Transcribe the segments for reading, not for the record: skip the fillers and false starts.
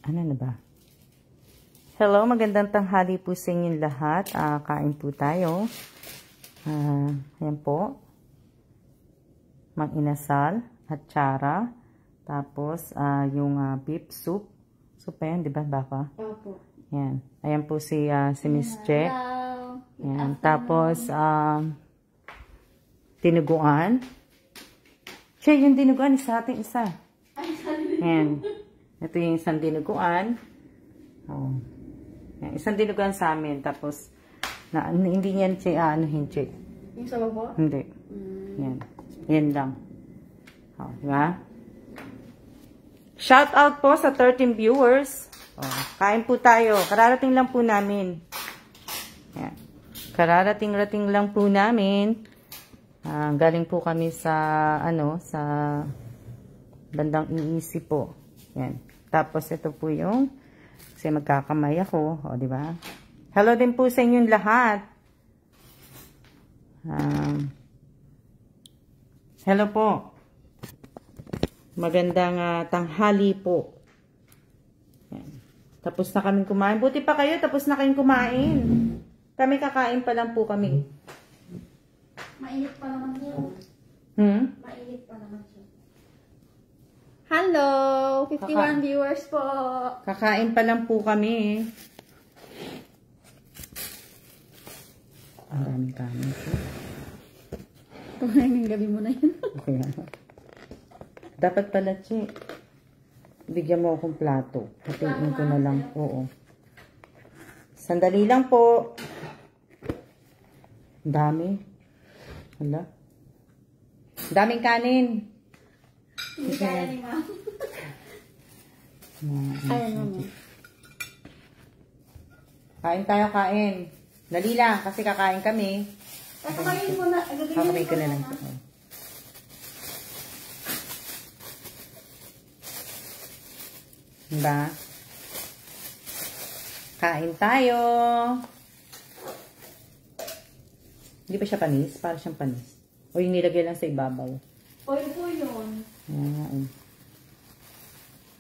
Ano na ba? Hello, magandang tanghali po sa inyong lahat. Kain po tayo. Ayan po. Mag-inasal at tsara. Tapos, yung beef soup. Soup pa yan, di ba, baka? Opo. Ayan. Ayan po si Miss Che. Hello. Ayan. Tapos, tinuguan. Che, yung tinuguan, isa ating isa. Ayan. Ito yung isang dinuguan. Oh. Yan, isang dinuguan sa amin. Tapos, hindi yan, Che, Che. Yung sa babo? Hindi. Yan. Yan lang. Oh, diba? Shout out po sa 13 viewers. Oh, kain po tayo. Kararating lang po namin. Yan. Kararating-rating lang po namin. Galing po kami sa, sa bandang iisi po. Yan. Tapos, ito po yung, kasi magkakamay ako, o, di ba? Hello din po sa inyong lahat. Hello po. Magandang tanghali po. Yan. Tapos na kaming kumain. Buti pa kayo, tapos na kayong kumain. Kami kakain pa lang po kami. Mainit pa naman siya. Mainit pa naman siya. Hello! 51 viewers po. Kakain pa lang po kami. Ang daming kanin po. Kumain ng gabi mo na yun. Okay. Dapat pala, Che. Bigyan mo akong plato. Hatiin ko na lang. Oo. Sandali lang po. Ang dami. Hala. Daming kanin. Hindi kaya ni ma'am. Ayan naman. Kain tayo, kain. Dali lang, kasi kakain kami. Kakain mo na. Kakain ko na lang. Diba? Kain tayo. Hindi ba siya panis? Para siyang panis. O yung nilagay lang sa ibabaw. Oil po yun. Ayan.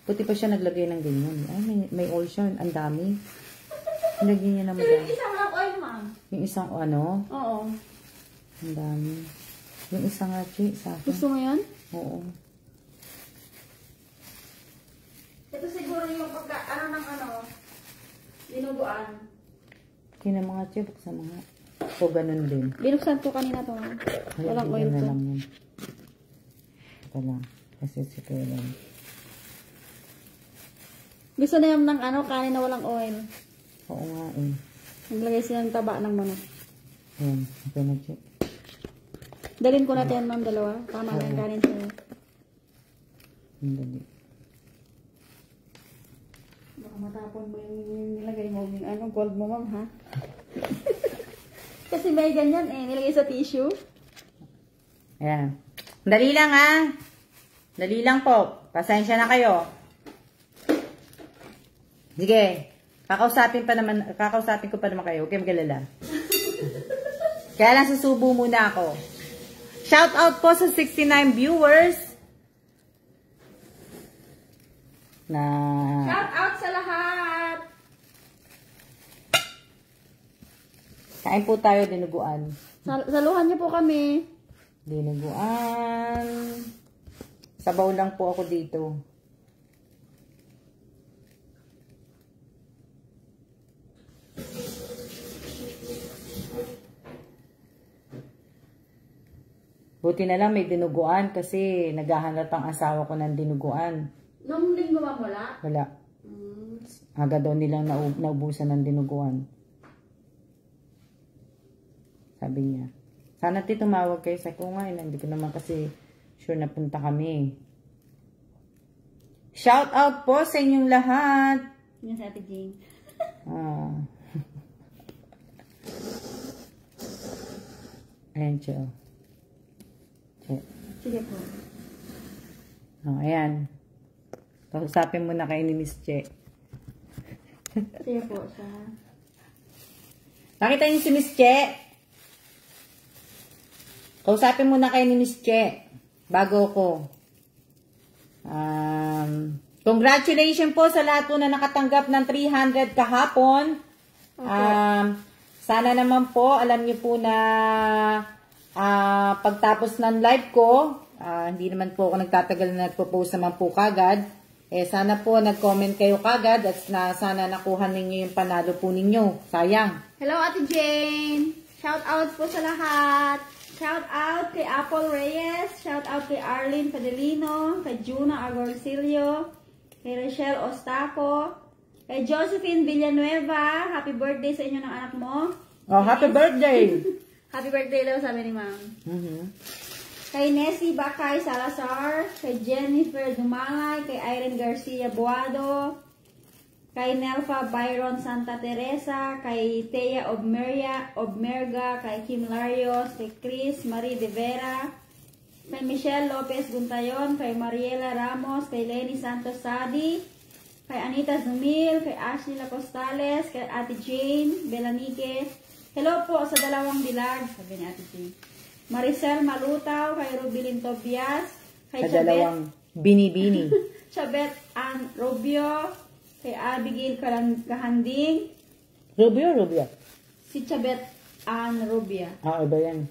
Puti pa siya naglagay ng ganyan. Ay, may oil siya. Ang dami. Nilagay niya naman. Yung isang lang oil, ma'am. Yung isang ano? Oo. Ang dami. Yung isang Che, sa akin. Gusto mo yun? Oo. Ito siguro yung dinuguan. Kina mga Che, buksan mga. O, ganun din. Binuksan ko kanina to, ma'am. Walang oil to. Ito lang. Kasi siguro lang. Gusto na yung ng kanin na walang oil. Oo nga eh. Naglagay sila ng taba ng manok. Ayan. Okay na, Che. Dalhin ko natin, ma'am, dalawa. Tama na yung kanin sa'yo. Hindi. Baka matapon mo yung nilagay mo. Yung gold mo, ma'am, ha? Kasi may ganyan eh. Nilagay sa tissue. Ayan. Dali lang, ha? Dali lang po. Pasensya na kayo. Sige. Kakausapin ko pa naman kayo. Huwag kayong magalala. Kaya lang susubo muna ako. Shout out po sa 69 viewers. Shout out sa lahat! Kain po tayo, dinuguan. Saluhan niyo po kami. Dinuguan. Sabaw lang po ako dito. Buti na lang may dinuguan kasi naghahanap ang asawa ko ng dinuguan. Nung linggo ba wala? Wala. Agad daw nilang naubusan ng dinuguan. Sabi niya. Sana tumawag kayo sa ko nga. Hindi ko naman kasi sure na punta kami. Shout out po sa inyong lahat. Yan sa Ate Jane. Ayan, Che. Sige po. Ayan. Kausapin mo na kayo ni Miss Che. Sige po siya. Nakita niyo si Miss Che? Kausapin muna kayo ni Miss Che. Bago ko. Congratulations po sa lahat po na nakatanggap ng 300 kahapon. Sana naman po, alam niyo po na pagtapos ng live ko, hindi naman po ako nagtatagal na nagpo-post naman po kagad. Sana po nag-comment kayo kagad at sana nakuha ninyo yung panalo po ninyo. Sayang. Hello, Ate Jane. Shout out po sa lahat. Shout out kay Apple Reyes. Shout out kay Arlene Padelino. Kay Juna Agorcillo. Kay Rachel Ostaco. Kay Josephine Villanueva. Happy birthday sa inyo ng anak mo. Oh, happy birthday! Happy birthday daw, sabi ni Ma'am. Kay Nessie Bakay Salazar, kay Jennifer Dumalay, kay Irene Garcia Boado, kay Nelfa Byron Santa Teresa, kay Thea Obmerga, kay Kim Larios, kay Chris Marie De Vera, kay Michelle Lopez Guntayon, kay Mariela Ramos, kay Lenny Santos Sadi, kay Anita Zumil, kay Ashley Lacostales, kay Ate Jane Belanique. Hello po sa dalawang dilag, sabi ni Ate Jane. Maricel Malutaw, kay Rubilin Tobias, kay dalawang bini-bini. Chabet Ann Rubio, kay Abigail Kahanding. Rubio? Si Chabet Ann Rubio. Iba yan.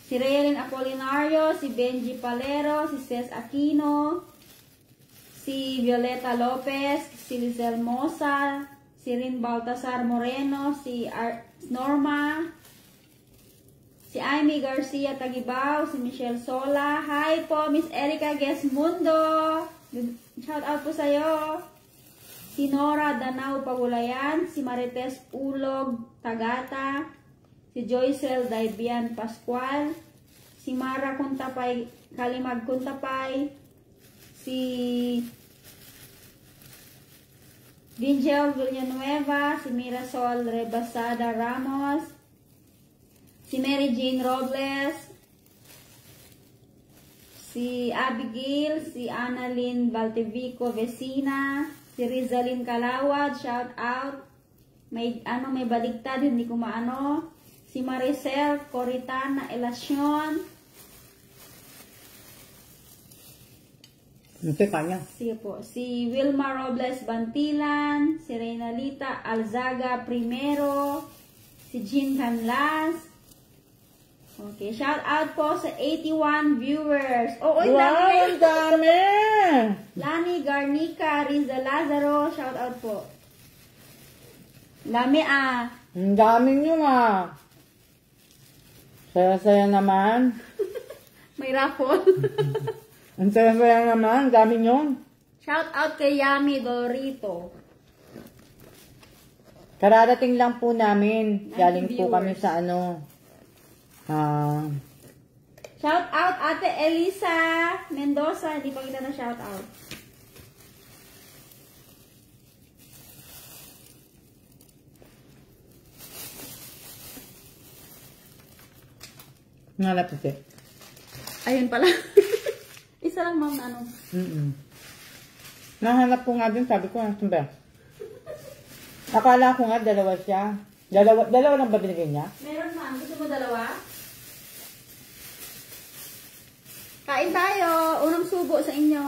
Si Raylin Apolinario, si Benji Palero, si Cez Aquino, si Violeta Lopez, si Lizelle Mosa, si Rin Baltasar Moreno, si Norma, si Amy Garcia Tagibaw, si Michelle Sola. Hi po, Miss Erica Gesmundo. Shout out po sa'yo. Si Nora Danao Pagulayan, si Marites Ulog Tagata, si Joycel Daibian Pascual, si Mara Kuntapay, Kalimag Kuntapay, si Vingel Villanueva, si Mirasol Rebasada Ramos, si Mary Jane Robles, si Abigail, si Annalyn Baltevico Vecina, si Rizalyn Kalawad, shout out. May baligtad, hindi ko maano. Si Maricel Coritana Elacion. Sige po. Si Wilma Robles Bantilan, si Reynalita Alzaga Primero, si Jean Canlas. Okay, shout out po sa 81 viewers. Oh, wow, dami! Lani Garnica Riza Lazaro, shout out po. Dami Ang dami nyo Saya-saya naman. May raffle. Ang saya-saya naman, dami nyo. Shout out kay Yami Dorito. Kararating lang po namin. Galing po kami sa shout out Ate Elisa Mendoza. Hindi pa kita na shout out. Ngalap ito. Ayun pala. Isa lang ma'am na Nahanap ko nga din, sabi ko, ba? Akala ko nga, dalawa siya. Dalawa lang ba binigay niya? Meron ma'am. Gusto mo dalawa? Kain tayo. Unang subo sa inyo.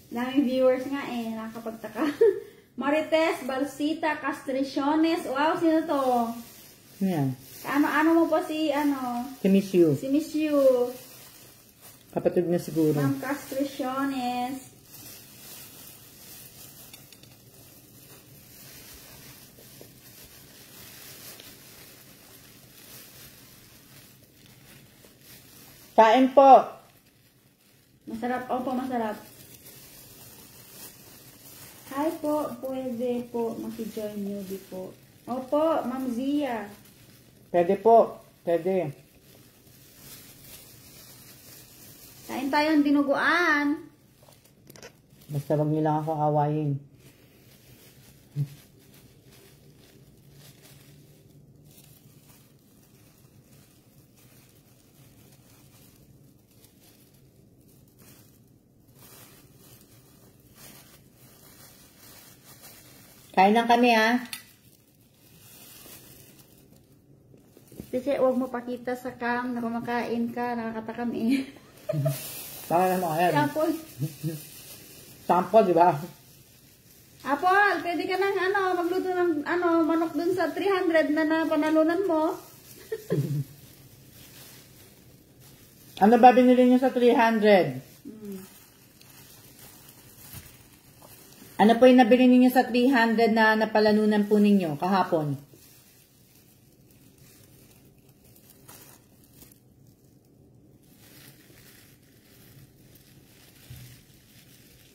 Daming viewers nga nakakapagtaka. Marites Balsita Castriciones. Wow, sino to? Yan. Ano mo po si Si Miss You. Si Miss You. Kapatid niya siguro. Ma'am Castriciones. Kain po. Masarap. Opo, masarap. Hi po. Pwede po maki-join newbie po. Opo, Ma'am Zia. Pwede po. Pwede. Kain tayong dinuguan. Basta wag niyo lang ako awayin. Kain lang kami Kasi huwag mo pakita sa cam na kumakain ka, nakakatakam eh. Para naman yan. Apple. Sample, di ba? Apple, pwede ka nang magluto ng manok dun sa 300 na panalunan mo. Ano ba binili niyo sa 300? Ano po yung nabili niyo sa 300 na napalanunan po ninyo kahapon?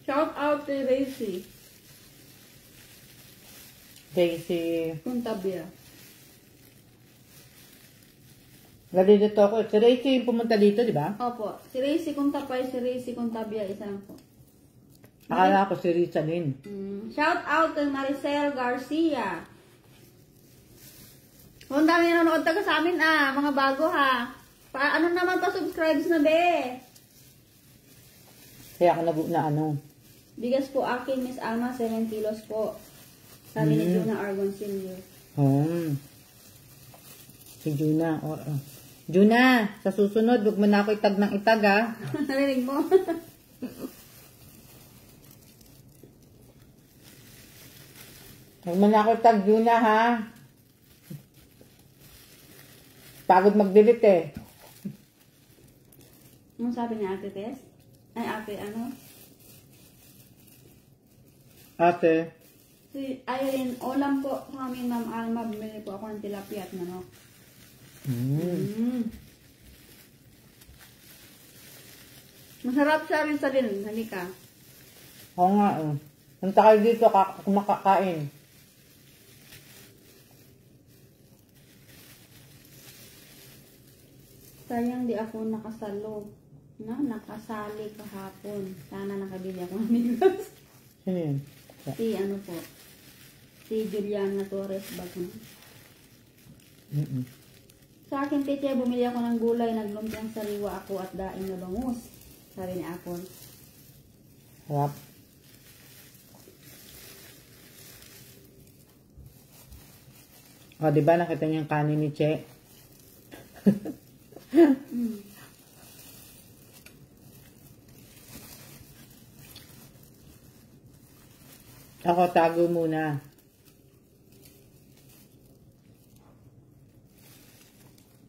Shout out to Racy. Daisy. Puntabia. Nalilito ako. Si Racy yung pumunta dito, di ba? Opo. Si Racy Kuntapay, si Racy Kuntabia, isa lang po. Akala ko si Rizalyn. Shout out to Maricel Garcia. Kung dami nanonood taga sa amin mga bago ha. Ano naman pa-subscribes na be? Kaya ako Bigas po akin, Miss Alma, 7 kilos po. Sabi ni Juna Argon Senior. Si Juna. Juna, sa susunod, huwag mo na ako itag ng itag, ha? Narinig mo? Huwag mo na ako itag, Juna, ha? Pagod mag-delete, eh. Anong sabi ni Ate Tess? Ay, Ate, Ate. Si Irene, ulam po sa amin, Ma'am Alma. Bumili po ako ng tilapia at manok. Masarap siya rin sa din. Halika. Oo nga, punta kayo dito, kumakakain. Sayang di ako nakasalo. Nakasali kahapon. Sana nakabili ako ng bigas. Sino yun? Si Juliana Torres Bagno. Sa akin, teacher, bumili ako ng gulay, naglumpiang sariwa ako at daing na bangus. Sabi ni Apple. Harap. O, diba nakita niyo yung kanin ni Che? Ako, tago muna.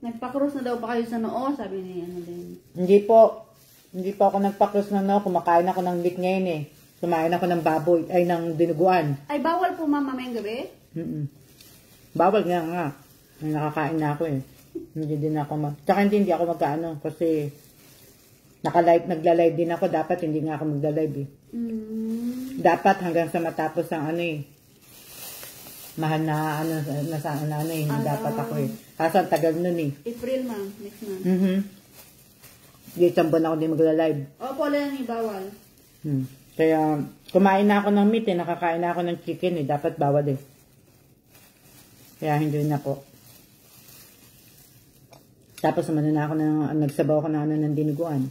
Nagpa-cross na daw pa kayo sa noo, sabi ni din. Hindi po. Hindi po ako nagpa-cross ng noo. Kumakain ako ng meat ngayon eh. Kumain ako ng baboy, ay ng dinuguan. Ay, bawal po mama mamayang gabi? Bawal nga. May nakakain na ako eh. Hindi din ako Tsaka hindi ako magkaano kasi nagla-live din ako. Dapat hindi nga ako magla-live eh. Dapat hanggang sa matapos ang mahal na hindi dapat ako eh. Kaso ang tagal nun eh. April, ma'am. Next month. Hindi, isang buwan ako din magla-live. Opo, lang ni bawal. Kaya, kumain na ako ng meat eh. Nakakain na ako ng chicken eh. Dapat bawal eh. Kaya hindi na po. Tapos na ako nagsabaw ako ng dinuguan.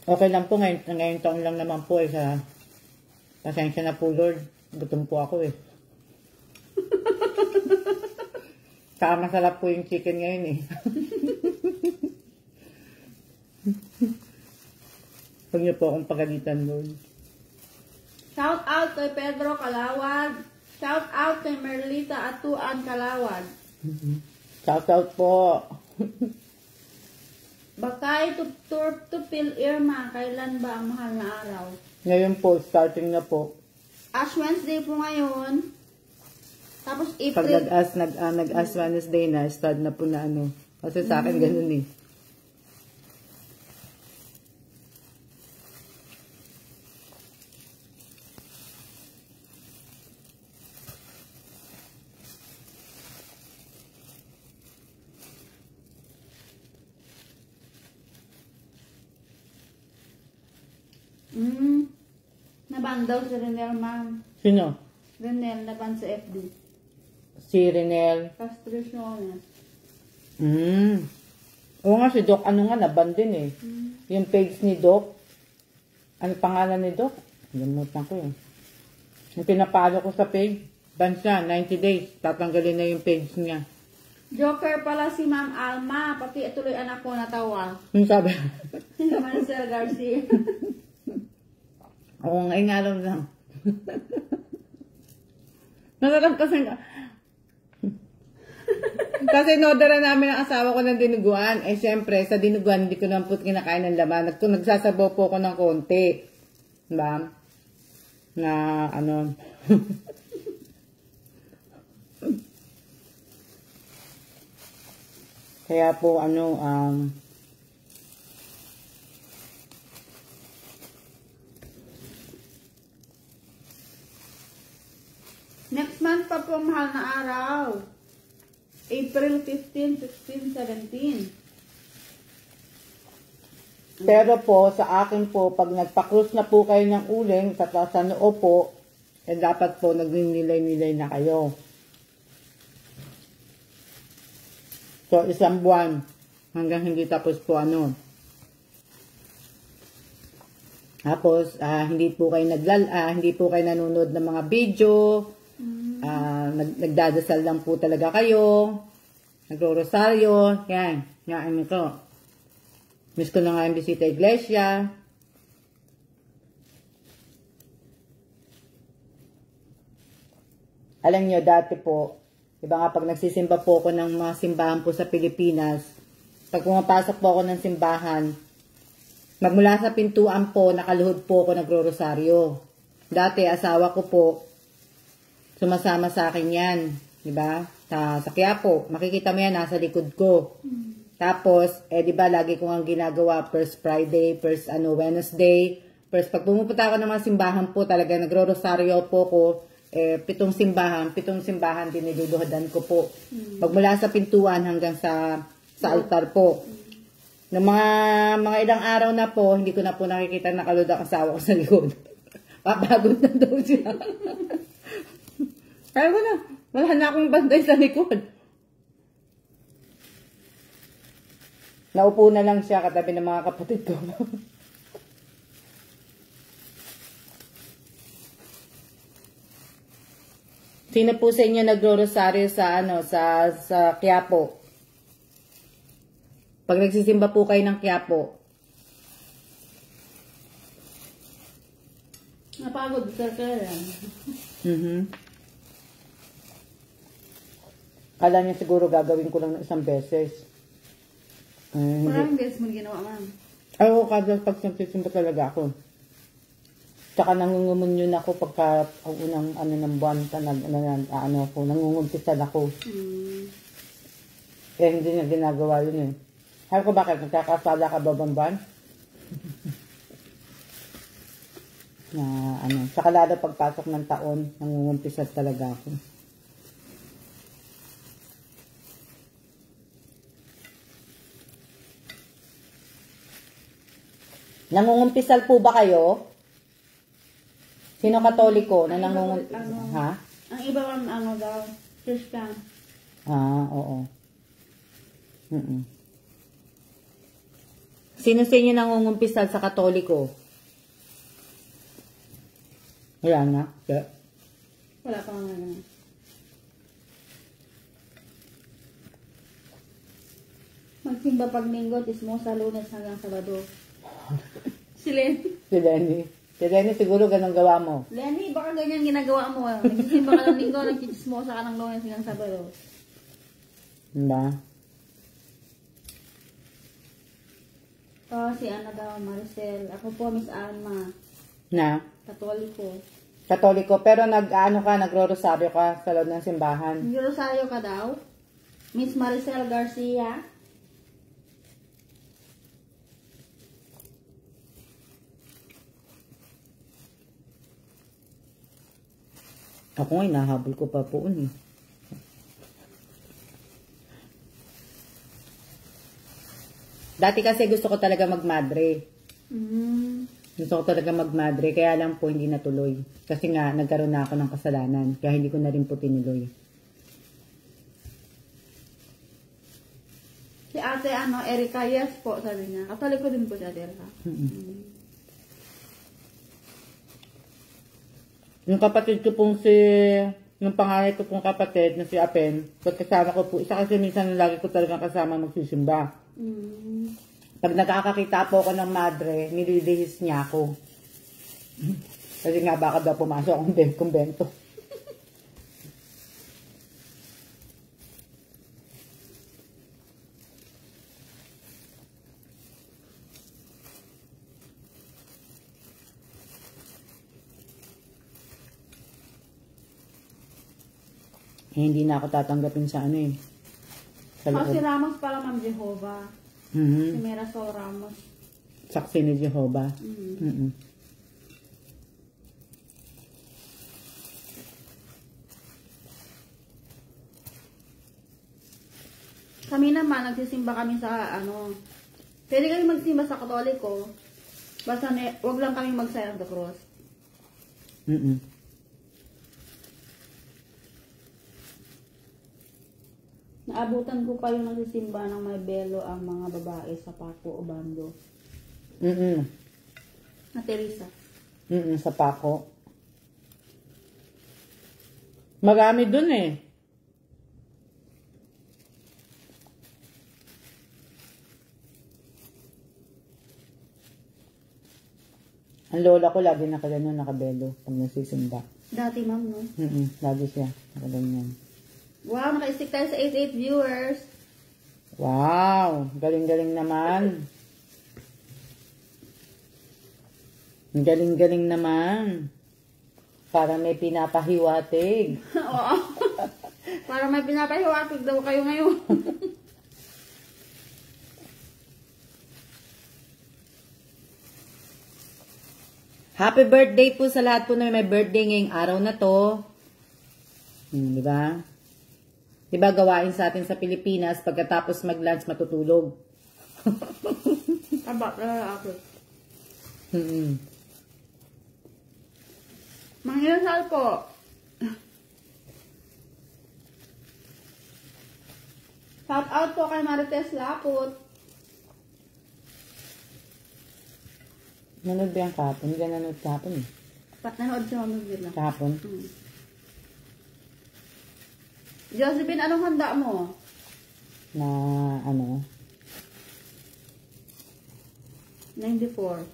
Okay lang po, ngayon taon lang naman po eh. Pasensya na po, Lord. Gutom po ako eh. Saka masarap po yung chicken ngayon eh. Huwag niyo po akong pagalitan, Lord. Shout out kay Pedro Calawad. Shout out kay Merlita Atuan Calawad. Shout out po. Bakay tupil Irma, kailan ba ang mahal na araw? Ngayon po, starting na po. Ash Wednesday po ngayon. Tapos Pag April. nag-Ash Wednesday na, start na po na Kasi sa akin ganun eh. Naban daw si Renel, ma'am. Sino? Renel, naban sa FB. Si Renel. Castraciones. Oo nga, si Doc, naban din eh. Yung page ni Doc. Ano pangalan ni Doc? Limutan ko eh. Yung pinapalo ko sa page. bansa, 90 days. Tatanggalin na yung page niya. Joker pala si Ma'am Alma. Pati tuloy anak ko natawa. Yung sabi. Si Maricel Garcia. Oo, ngayon nga lang. Nasarap kasi kasi inodera namin ang asawa ko ng dinuguan. Eh, syempre, sa dinuguan, hindi ko naman po kinakain ng laman. Nagsasabaw po ako ng konti. Diba? Na, ano. Kaya po, ano, Next month pa po ang mahal na araw. April 15, 16, 17. pero po, sa akin po, pag nagpa-cruise na po kayo ng uling, sa noo po, eh dapat po nagninilay-nilay na kayo. So, 1 buwan, hanggang hindi tapos po ano. Tapos, hindi po kayo hindi po kayo nanonood ng mga video, nagdadasal lang po talaga kayo, nagro-rosaryo, yan ito. Miss ko na nga yung bisita iglesia. Alam nyo, dati po, iba nga pag nagsisimba po ako ng mga simbahan po sa Pilipinas, pag pumapasok po ako ng simbahan, magmula sa pintuan po, nakaluhod po ako nagro-rosaryo. Dati, asawa ko po, sumasama sa akin yan. Diba? Sa Quiapo. Makikita mo yan, nasa likod ko. Tapos, diba, lagi ko ang ginagawa, first Friday, first Wednesday, first, pag pumupunta ako ng mga simbahan po, talaga nagro-rosaryo po ko, 7 simbahan din niluduhadan ko po. Magmula sa pintuan hanggang sa altar po. Ng mga ilang araw na po, hindi ko na po nakikita nakalod ang asawa ko sa likod. Papagod na daw siya. Kaya ko na, wala na akong bantay sa likod. Naupo na lang siya katabi ng mga kapatid ko. Sino po sa inyo nagro-rosaryo sa Quiapo? Pag nagsisimba po kayo ng Quiapo. Napagod ka kaya. Kala niya siguro gagawin ko lang ng isang beses. Maraming beses mo ginawa, ma'am. Ay, oo, kada pag nagsisimba talaga ako. Tsaka nangungumunyon ako pagka ang unang ng buwan, nangungumpisan ako. Eh, hindi niya ginagawa yun eh. Sabi ko, bakit? Nagkakasala ka ba bang buwan? Tsaka lalo pagpasok ng taon, nangungumpisan talaga ako. Nangungumpisal po ba kayo? Sino Katoliko na nangungumpisal? Ha? Ang iba daw, Christian. Oo. Sino sa inyo nangungumpisal sa Katoliko? Wala na. Wala pa nga na. Magsimba pag linggo, tismosa, Lunes hanggang Sabado. Si Lenny. Si Lenny siguro ganun gawa mo. Lenny, baka ganyan ginagawa mo. Nagsisimba ka ng linggo, nagchismosa ka ng Lunes hanggang Sabado. Diba? Si daw, Maricel. Ako po, Miss Alma. Na? Katoliko, pero nagro-rosaryo ka sa loob ng simbahan. Nag-rosaryo ka daw? Miss Maricel Garcia. Ako nga, nahabol ko pa po eh. Dati kasi gusto ko talaga magmadre. Gusto ko talaga magmadre, kaya lang po hindi natuloy. Kasi nga, nagkaroon na ako ng kasalanan, kaya hindi ko na rin po tinuloy. Si ate, Erika, yes po, sabi niya. Katoliko din po si ate Erika. Yung kapatid ko pong si yung panganay ko pong kapatid na si Apen, pagkasama ko po, isa kasi minsan lagi ko talagang kasama magsisimba. Pag nakakakita po ako ng madre, nililihis niya ako. Kasi nga baka daw pumasok akong kumbento. Hindi na ako tatanggapin sa ano eh. Sa loob. Si Ramos pala, Ma'am Jehovah. Si Mirasol Ramos. Saksi ni Jehovah. Kami naman, nagsisimba kami sa ano. Pwede kami magsimba sa Katoliko. Basta wag lang kami mag-sign of the cross. Naabutan ko pa yung nagsisimba ng may belo ang mga babae sa Paco o Bando. Na Teresa. Sa Paco. Marami dun eh. Ang lola ko lagi nakabelo pag nagsisimba. Dati, ma'am, no? Lagi siya nakaganyan. Wow, naka-stick tayo sa 88 viewers. Wow, galing-galing naman. Galing-galing naman. Para may pinapahiwatig. Oo. Para may pinapahiwatig daw kayo ngayon. Happy birthday po sa lahat po na may birthday ngayong araw na to. Di ba? Di ba gawain sa atin sa Pilipinas, pagkatapos mag-lunch, matutulog. Aba, ako. Mangyasal po. Shout out po kay Marites Lapot. Nanood ba yung kahapon? Hindi ka nanood kahapon eh. Nanood siya ng video. Kahapon? Josephine, anong handa mo? Na ano? 94.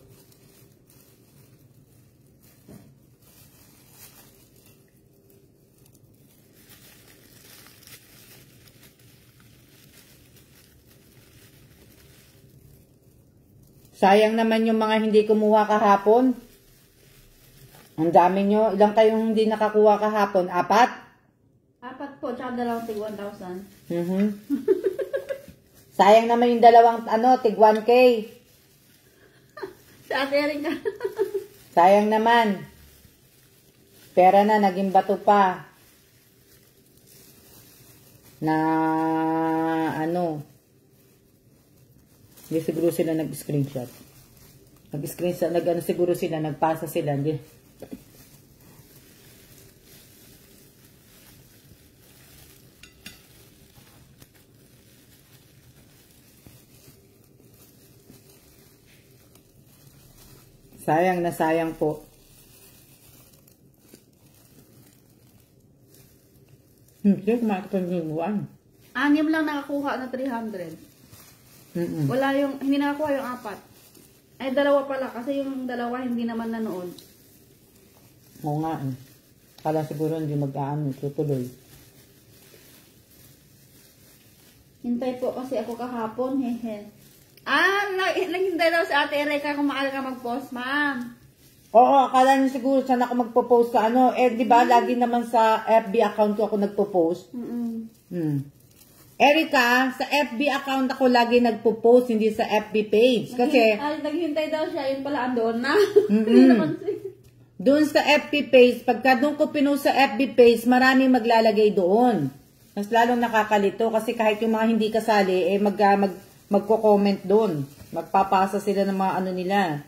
Sayang naman yung mga hindi kumuha kahapon. Ang dami nyo. Ilang kayong hindi nakakuha kahapon? 4? 4 po, tsaka dalawang tig 1,000. Sayang naman yung dalawang, tig 1K. Sa ate rin ka. Sayang naman. Pera na, naging bato pa. Na, hindi siguro sila nag-screenshot. Nag-screenshot, siguro sila, nagpasa sila. Hindi. Sayang na sayang po. Hindi, kumakit pa yung buwan. 6 lang nakakuha na 300. Wala yung, hindi nakakuha yung 4. Ay, 2 pala. Kasi yung 2 hindi naman nanood. Oo nga eh. Kala siguro hindi mag-aano, tutuloy. Hintay po kasi ako kahapon, hehe. Naghintay daw si Ate Erika kung maaga ka mag-post, ma'am. Oo, akala niyo siguro saan ako magpo-post sa di ba, lagi naman sa FB account ko ako nagpo-post. Erika, sa FB account ako lagi nagpo-post, hindi sa FB page. Kasi, naghintay daw siya, yun pala andoon na. doon sa FB page, pagka doon ko pinost sa FB page, maraming maglalagay doon. Mas lalong nakakalito kasi kahit yung mga hindi kasali, magko-comment doon. Magpapasa sila ng mga nila.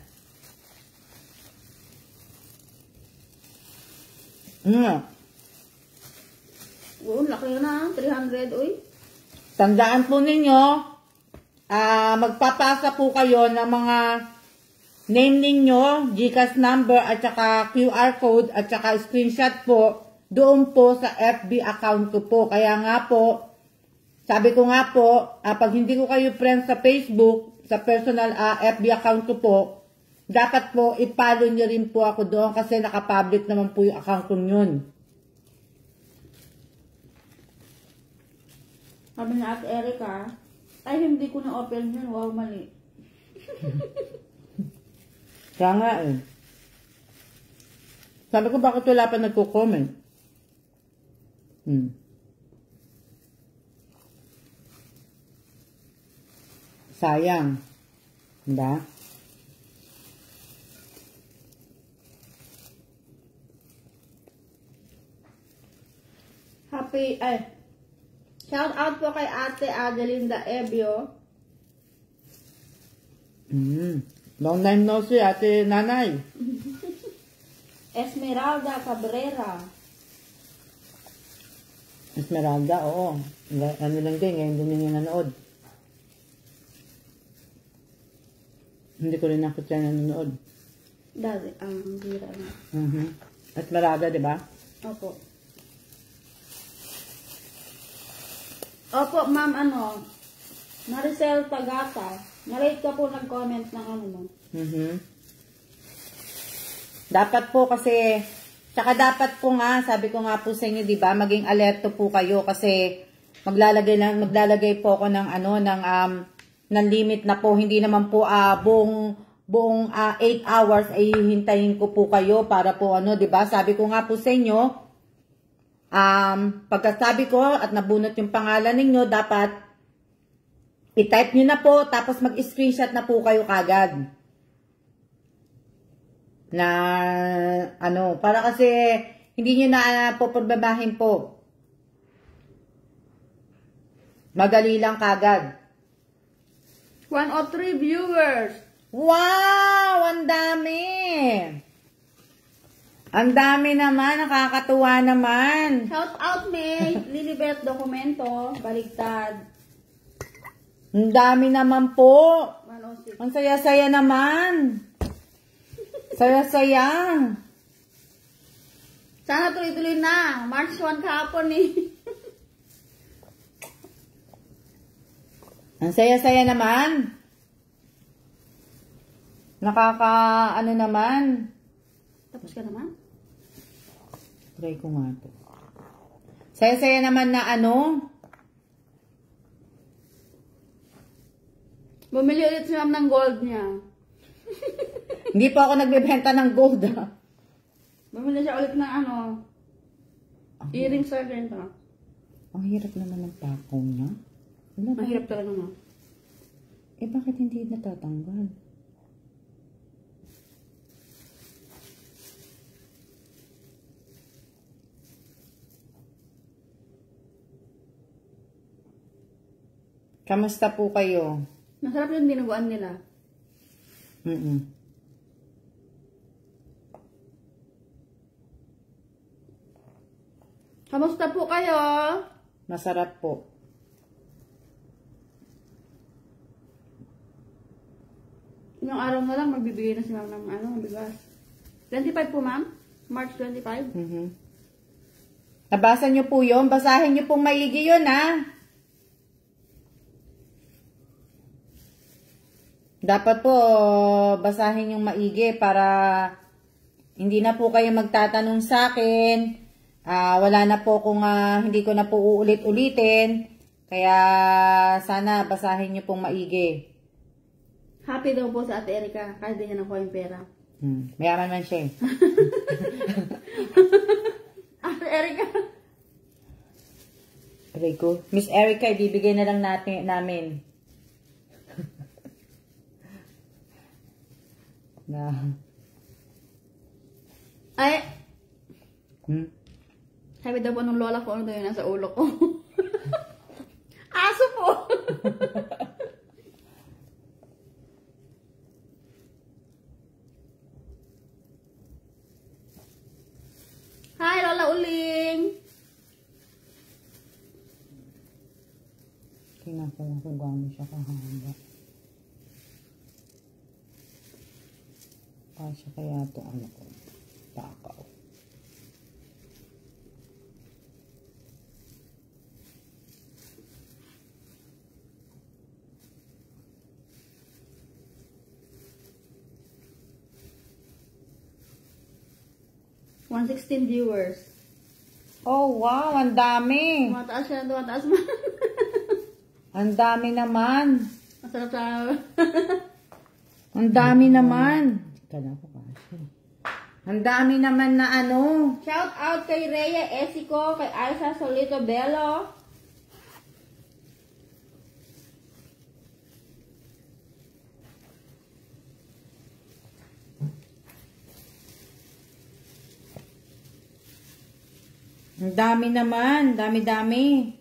Oo, laki na. 300, uy. Tandaan po ninyo, magpapasa po kayo ng mga name ninyo, GCash number, at saka QR code, at saka screenshot po doon po sa FB account ko po. Kaya nga po, sabi ko nga po, pag hindi ko kayo friends sa Facebook, sa personal FB account ko po, dapat po i-follow nyo rin po ako doon kasi nakapublic naman po yung account ko yun. Sabi ni Ate Erica, ay hindi ko na-open yun. Wow, mali. Kaya nga eh. Sabi ko bakit wala pa nagko-comment? Sayang. Diba? Shout out po kay Ate Adelinda Ebio. Long time no see, Ate Nanay. Esmeralda Cabrera. Esmeralda, oo. Ano lang din, ngayon din yung nanood. Hindi ko rin ako siya nanonood. Dati, ang bira na. Esmeralda, di ba? Opo. Opo, ma'am, Maricel Tagata. Narate ka po nag-comment ng ano mo. Dapat po kasi, tsaka dapat po nga, sabi ko nga po sa inyo, di ba, maging alerto po kayo kasi maglalagay po ako ng ng limit na po, hindi naman po buong 8 hours ay hihintayin ko po kayo para po di ba? Sabi ko nga po sa inyo, pagkasabi ko at nabunot yung pangalan ninyo, dapat i-type nyo na po, tapos mag-screenshot na po kayo kagad. Na, para kasi hindi nyo na poproblemahin po. Madali lang kagad. 103 viewers. Wow! Ang dami! Ang dami naman, nakakatuwa naman. Shout out, May. Lilibet Documento. Baligtad. Ang dami naman po. 106. Ang saya-saya naman. Saya-saya. Sana tuloy-tuloy na. March 1 kahapon eh. Ang saya-saya naman. Naman. Tapos ka naman? Try ko nga to. Saya-saya naman na Bumili ulit si ma'am ng gold niya. Hindi po ako nagbebenta ng gold. Bumili siya ulit ng earrings sa renta. Ang hirap naman ng pakaw niya. Mahirap talaga mo. Bakit hindi natatanggal? Kamusta po kayo? Masarap yung dinuguan nila. Kamusta po kayo? Masarap po. Ilang araw na lang magbibigay na si ma'am ng bigas. 25 po ma'am? March 25? Nabasa niyo po yun? Basahin niyo pong maigi yun Dapat po basahin yung maigi para hindi na po kayo magtatanong sa akin. Wala na po kung hindi ko na po uulit-ulitin. Kaya sana basahin niyo pong maigi. Happy daw po sa Ate Erica kahit di niya nakuha yung pera. Mayaman man siya Ate Erica. Rico. Miss Erica, ibibigay na lang namin. Ay! Sabi daw po ng lola ko, daw yun nasa ulo ko. Aso po! Hi, Lola Uling! Tingnan ko lang kung gano'n siya kahaba. Kasya kaya ito ko. Takaw. 116 viewers. Oh, wow. Ang dami. Tumataas siya, tumataas man. Ang dami naman. Masarap sa... Ang dami naman. Ang dami naman na ano. Shout out kay Rhea Esico, kay Aisa Solito Bello. Ang dami naman. Dami-dami.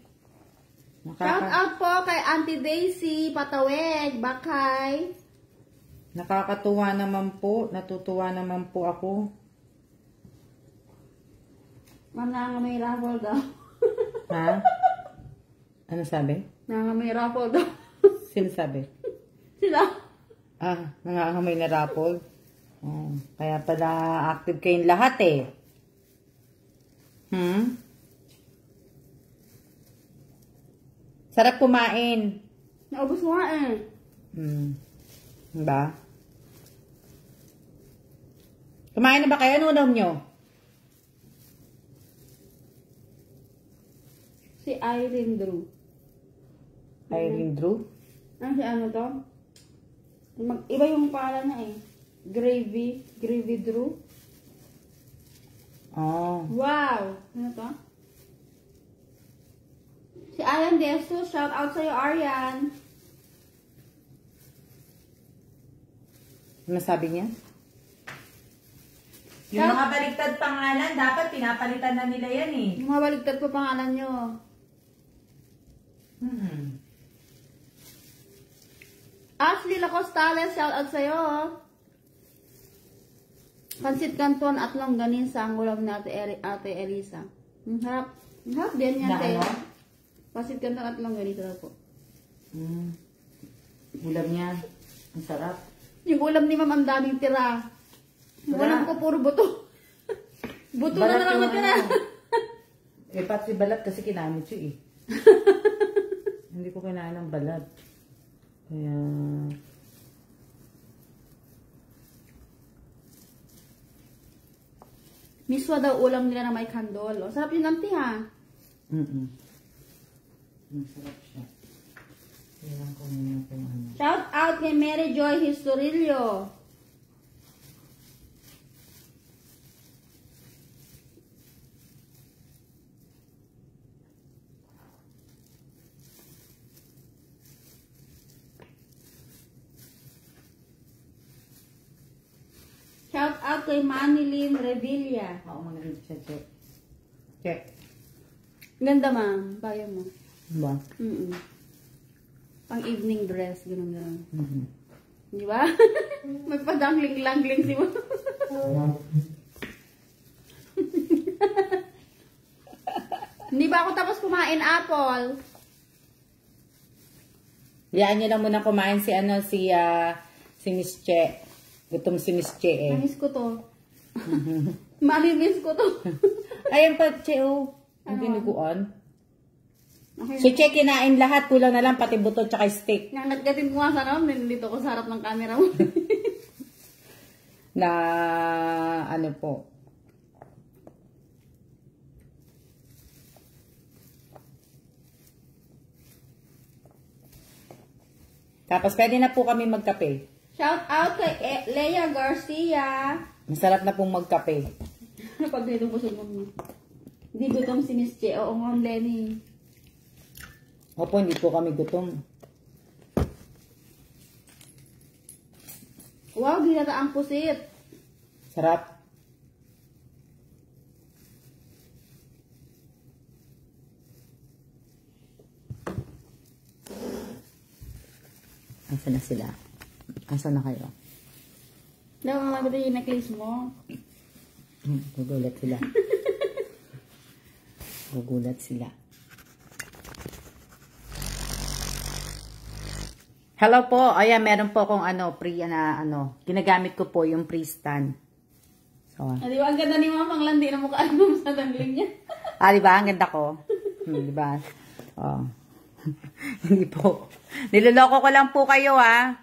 Shout out po kay Auntie Daisy Pataweg, Bakay. Nakakatuwa naman po. Natutuwa naman po ako. Ma'am, nangangamay raffle daw. Ha? Ano sabi? Nangangamay raffle daw. Sino sabi? Sila. Nangangamay na rapol. Oh, kaya pala active kayong lahat eh. Sarap kumain. Naubos mo nga eh. Diba? Kumain na ba kayo? Ano ulam nyo? Si Irene Drew. Irene Drew? Si ano to? Iba yung pangalan niya eh. Gravy Drew. Oh. Wow! Ano to? Si Ayan Desto, shout out sa'yo, Aryan. Ano sabi niya? Yung mga baliktad pangalan, dapat pinapalitan na nila yan eh. Yung mga baligtad po pangalan nyo. Ashley Lacostales, shout out sa'yo. Pansit Canton at longganisa ang ulam ni Ate Elisa. Harap din yan, te. Pansit Canton at longganisa na po. Ulam niya. Ang sarap. Yung ulam ni Ma'am ang daming tira. Yung ulam ko puro buto. Buto na lang natira. Pati balat kasi kinamit siya eh. Hindi ko kinain ng balat. Kaya... Miswa daw ulam nila na may kandol. O, sarap yun nanti ha. Masarap siya. Kailan ko muna kung ano. Shout out kay Mary Joy Historillo. Shout out kay Manilyn Revilla. Oo, mga siya. Check. Check. Ganda ma'am. Bayo mo. Ba? Pang evening dress. Ganun. Di ba? May padangling-langling si mo. Hindi ba ako tapos kumain apple? Yaan niyo lang muna kumain si Miss Che. Gutom si Miss Che eh. Namiss ko to. Mamimiss ko to. Ayan pa, Che oh. Ang dinuguan. Okay. Si Che kinain lahat. Kulang na lang pati buto tsaka steak. Nangatgatin ko nga sana. Nandito ko sa harap ng camera mo. Na ano po. Tapos pwede na po kami magkape. Shout out kay Leia Garcia. Masarap na pong magkape. Pag dito po siya hindi gutom si Miss Che. Oo, Ma'am Lenny. Opo, hindi po kami gutom. Wow, ginataang pusit. Sarap. Asa na sila? Asa na kayo? Daw, maganda yung necklace mo. Gugulat sila. Gugulat sila. Hello po. Ayan, meron po akong ginagamit ko po yung pre-stand. So, di ba, ang ganda ni Mama, ang landi na mukha mo sa dangling niya. di ba? Ang ganda ko. Di ba? Oh. Hindi po. Niloloko ko lang po kayo, ha?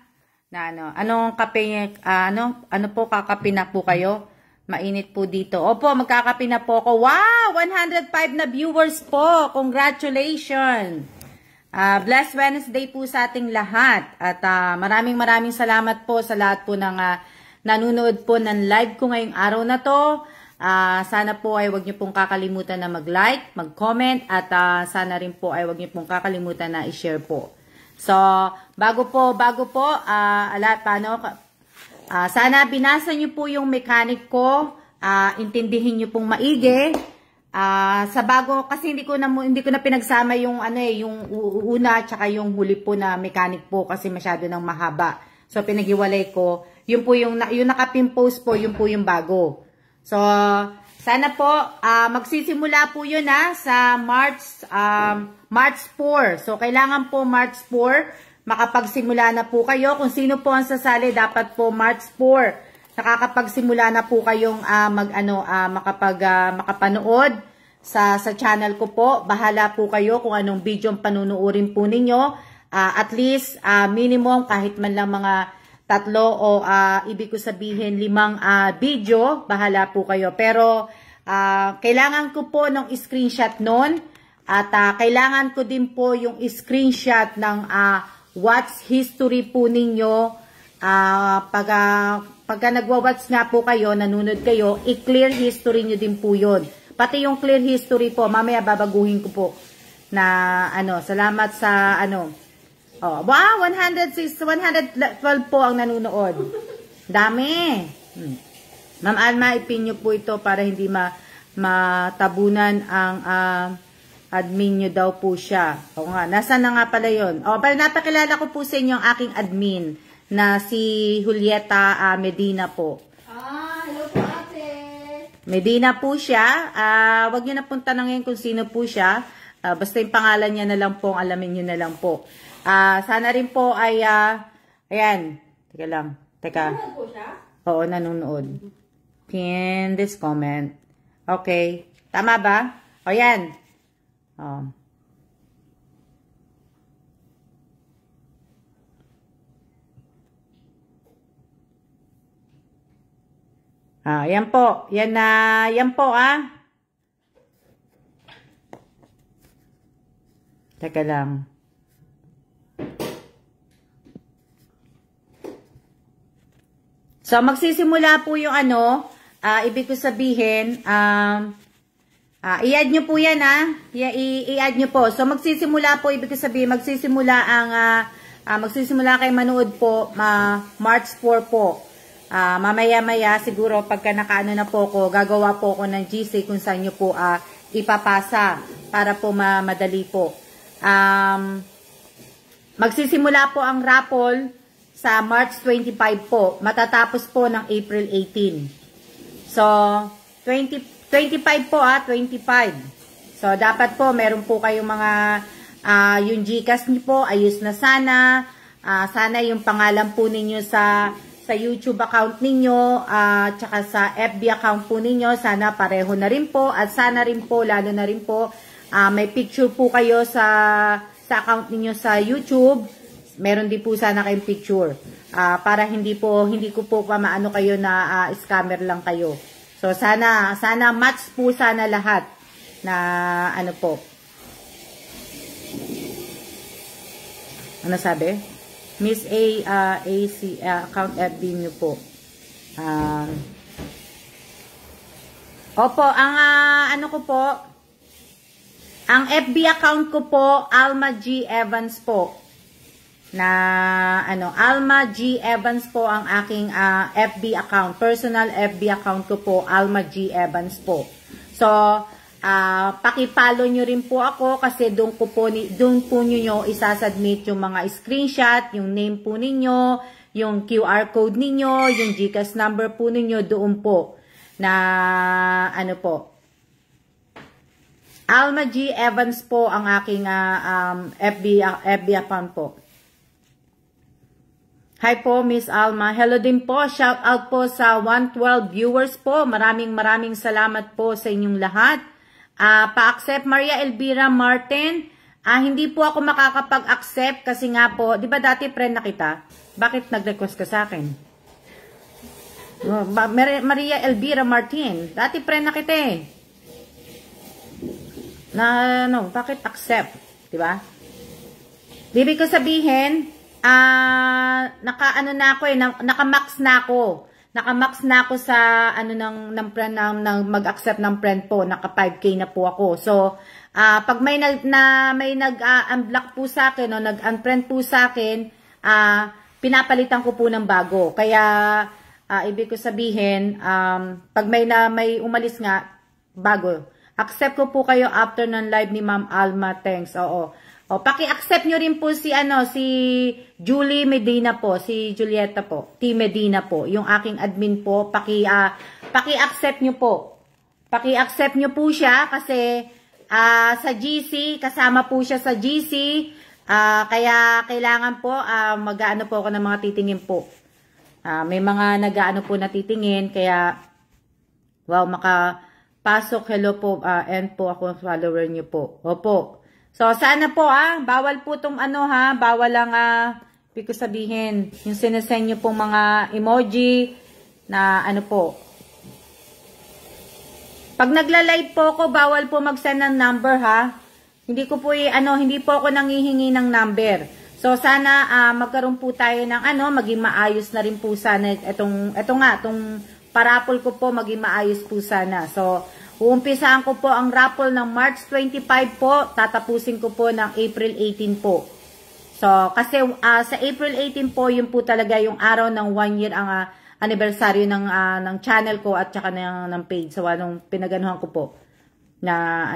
Na anong kape, ano po, kakape na po kayo? Mainit po dito. Opo, magkakape na po ako. Wow! 105 na viewers po. Congratulations! Blessed Wednesday po sa ating lahat. At maraming salamat po sa lahat po ng nanonood po ng live ko ngayong araw na to. Sana po ay wag niyo pong kakalimutan na mag-like, mag-comment, at sana rin po ay wag niyo pong kakalimutan na i-share po. So, bago po, sana binasa niyo po yung mechanic ko, intindihin niyo pong maigi. Sa bago, kasi hindi ko na pinagsama yung yung una tsaka yung huli po na mechanic po kasi masyado nang mahaba. So, pinaghiwalay ko. Yun po yung naka-pin-post po, yun po yung bago. So, sana po, magsisimula po yun sa March 4. So, kailangan po March 4, makapagsimula na po kayo. Kung sino po ang sasali, dapat po March 4. Nakakapagsimula na po kayong makapanood sa channel ko po. Bahala po kayo kung anong video ang panunuorin po ninyo. At least, minimum, kahit man lang mga 3 o ibig ko sabihin 5 video, bahala po kayo. Pero kailangan ko po ng screenshot nun at kailangan ko din po yung screenshot ng watch history po ninyo. Pagka nagwa-watch nga po kayo, nanunod kayo, i-clear history nyo din po yun. Pati yung clear history po, mamaya babaguhin ko po na salamat sa Oh, wow, 112 po ang nanonood. Dami. Ma'am Alma, ipin niyo po ito para hindi matabunan ang admin niyo daw po siya. O nga, nasaan na nga pala yun? O, napakilala ko po sa inyo ang aking admin na si Julieta Medina po. Hello po ate. Medina po siya. Wag niyo na pong tanongin kung sino po siya. Basta yung pangalan niya na lang po, alamin niyo na lang po. Sana rin po ay, ayan, teka lang, Nanonood po siya? Oo, nanonood. Pin this comment. Okay, tama ba? O yan. Yan po. Yan po, Teka lang. So, magsisimula po yung ibig ko sabihin, i-add nyo po yan, i-add nyo po. So, magsisimula po, ibig ko sabihin, magsisimula kayo manood po, March 4 po. Mamaya-maya, siguro, pagka nakaano na po ko, gagawa po ko ng GC kung saan nyo po ipapasa para po madali po. Magsisimula po ang raffle sa March 25 po. Matatapos po ng April 18. So, 25 po 25. So, dapat po, meron po kayong mga, yung GCash niyo po, ayos na sana. Sana yung pangalan po ninyo sa YouTube account ninyo, tsaka sa FB account po ninyo, sana pareho na rin po. At sana rin po, lalo na rin po, may picture po kayo sa account ninyo sa YouTube. Meron din po sana kayong picture. Para hindi ko po pa maano kayo na scammer lang kayo. So, sana match po sana lahat na po. Ano sabi? Miss AC account FB nyo po. Opo, ang ko po, ang FB account ko po, Alma G. Evans po. Alma G. Evans po ang aking FB account. Personal FB account ko po, Alma G. Evans po. So, pakipollow nyo rin po ako kasi doon po nyo isasubmit yung mga screenshot, yung name po ninyo, yung QR code ninyo, yung GCash number po ninyo doon po. Na, po. Alma G. Evans po ang aking FB account po. Hi po, Miss Alma. Hello din po. Shout out po sa 112 viewers po. Maraming salamat po sa inyong lahat. Pa-accept Maria Elvira Martin. Hindi po ako makakapag-accept kasi nga po, di ba dati friend na kita? Bakit nag-request ka sa akin? Maria Elvira Martin. Dati friend na kita eh. Na ano, bakit accept? Diba? Ibig ko sabihin, naka-ano na ako eh, naka-max na ako. Naka-max na ako sa ano ng mag-accept ng friend po, naka 5K na po ako. So, pag may nag-unblock po sa akin o nag-unfriend po sa akin, pinapalitan ko po ng bago. Kaya ibig ko sabihin, pag may umalis nga, bago. Accept ko po kayo after ng live ni Ma'am Alma. Thanks. Oo. O, paki-accept nyo rin po si Julie Medina po, si Julieta po, T. Medina po, yung aking admin po, paki-accept nyo po. Paki-accept nyo po siya kasi sa GC, kasama po siya sa GC, kaya kailangan po, mag-aano po ako ng mga titingin po. May mga nag-aano po na titingin, kaya, wow, makapasok, hello po, and po ako follower nyo po. Opo. So, sana po bawal po itong bawal lang, ibig ko sabihin, yung sinesend nyo pong mga emoji, na ano po. Pag nagla-live po ako, bawal po mag-send ng number Hindi ko po, hindi po ako nanghihingi ng number. So, sana magkaroon po tayo ng maging maayos na rin po sana. Itong parapol ko po, maging maayos po sana. So, uumpisahan ko po ang raffle ng March 25 po, tatapusin ko po ng April 18 po. So, kasi sa April 18 po, yun po talaga yung araw ng 1 year ang anniversary ng channel ko at saka ng page. So, anong pinaganuhan ko po na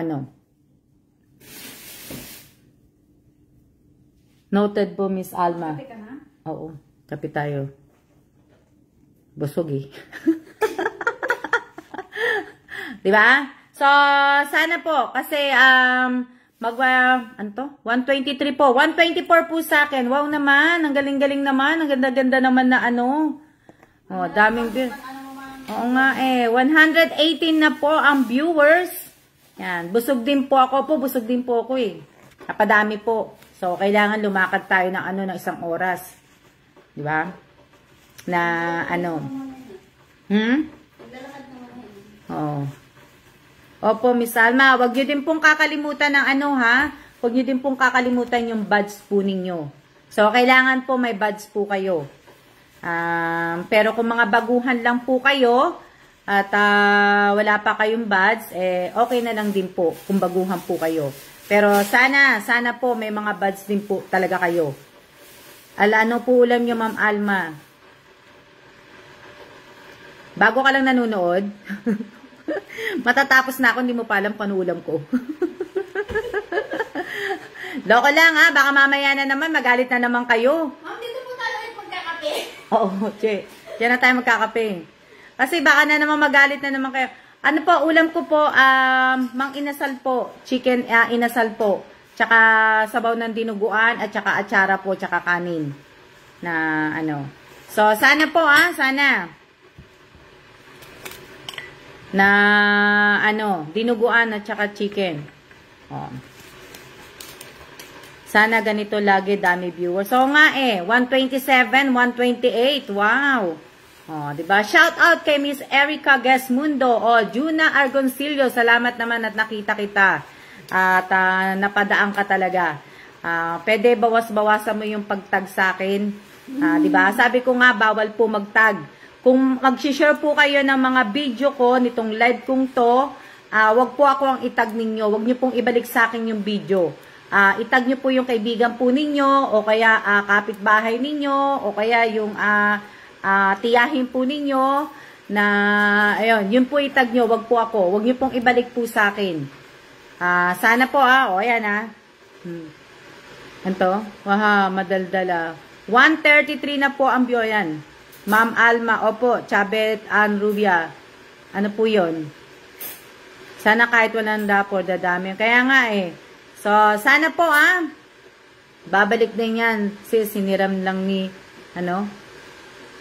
noted po, Miss Alma. Kape ka na? Oo, kape tayo. Busog eh. Diba? So, sana po, kasi, 123 po. 124 po sa akin. Wow naman, ang galing-galing naman, ang ganda-ganda naman na Oh, daming views. Oo nga eh, 118 na po ang viewers. Yan, busog din po ako eh. Napadami po. So, kailangan lumakad tayo ng ng isang oras. Diba? Na, Oo. Opo, Miss Alma, wag nyo din pong kakalimutan ng Huwag nyo din pong kakalimutan yung buds po ninyo. So, kailangan po may buds po kayo. Pero kung mga baguhan lang po kayo, at wala pa kayong buds, okay na lang din po kung baguhan po kayo. Pero sana po may mga buds din po talaga kayo. Ano po ulam nyo, Ma'am Alma? Bago ka lang nanonood, matatapos na ako, hindi mo pa alam panulam ko. Loko lang baka mamaya na naman, magalit na naman kayo. Ma'am, dito po tayo magkakape. Oo, che. Diyan na tayo magkakape. Kasi baka na naman magalit na naman kayo. Ano po, ulam ko po, mang inasal po, chicken inasal po. Tsaka sabaw ng dinuguan, at tsaka atsara po, tsaka kanin. Na So, sana po sana. Na dinuguan at saka chicken. Sana ganito lagi, dami viewers. So nga 127, 128. Wow. Diba? Shout out kay Miss Erica Gesmundo. Juna Argoncillo, salamat naman at nakita kita. At napadaan ka talaga. Pwede bawas-bawasan mo yung pagtag sa akin. Diba? Sabi ko nga, bawal po magtag. Kung mag-share po kayo ng mga video ko, nitong live kong to, wag po ako ang itag ninyo. Wag nyo pong ibalik sa akin yung video. Itag nyo po yung kaibigan po ninyo, o kaya kapitbahay ninyo, o kaya yung tiyahin po ninyo, na, ayun, yun po itag nyo, wag po ako. Wag nyo pong ibalik po sa akin. Sana po, ayan Ito, madaldala. 133 na po ang view, yan. Ma'am Alma, opo, Chabet and Rubia. Ano po yun? Sana kahit walang po, dadami. Kaya nga So, sana po babalik din yan. Sis, siniram lang ni,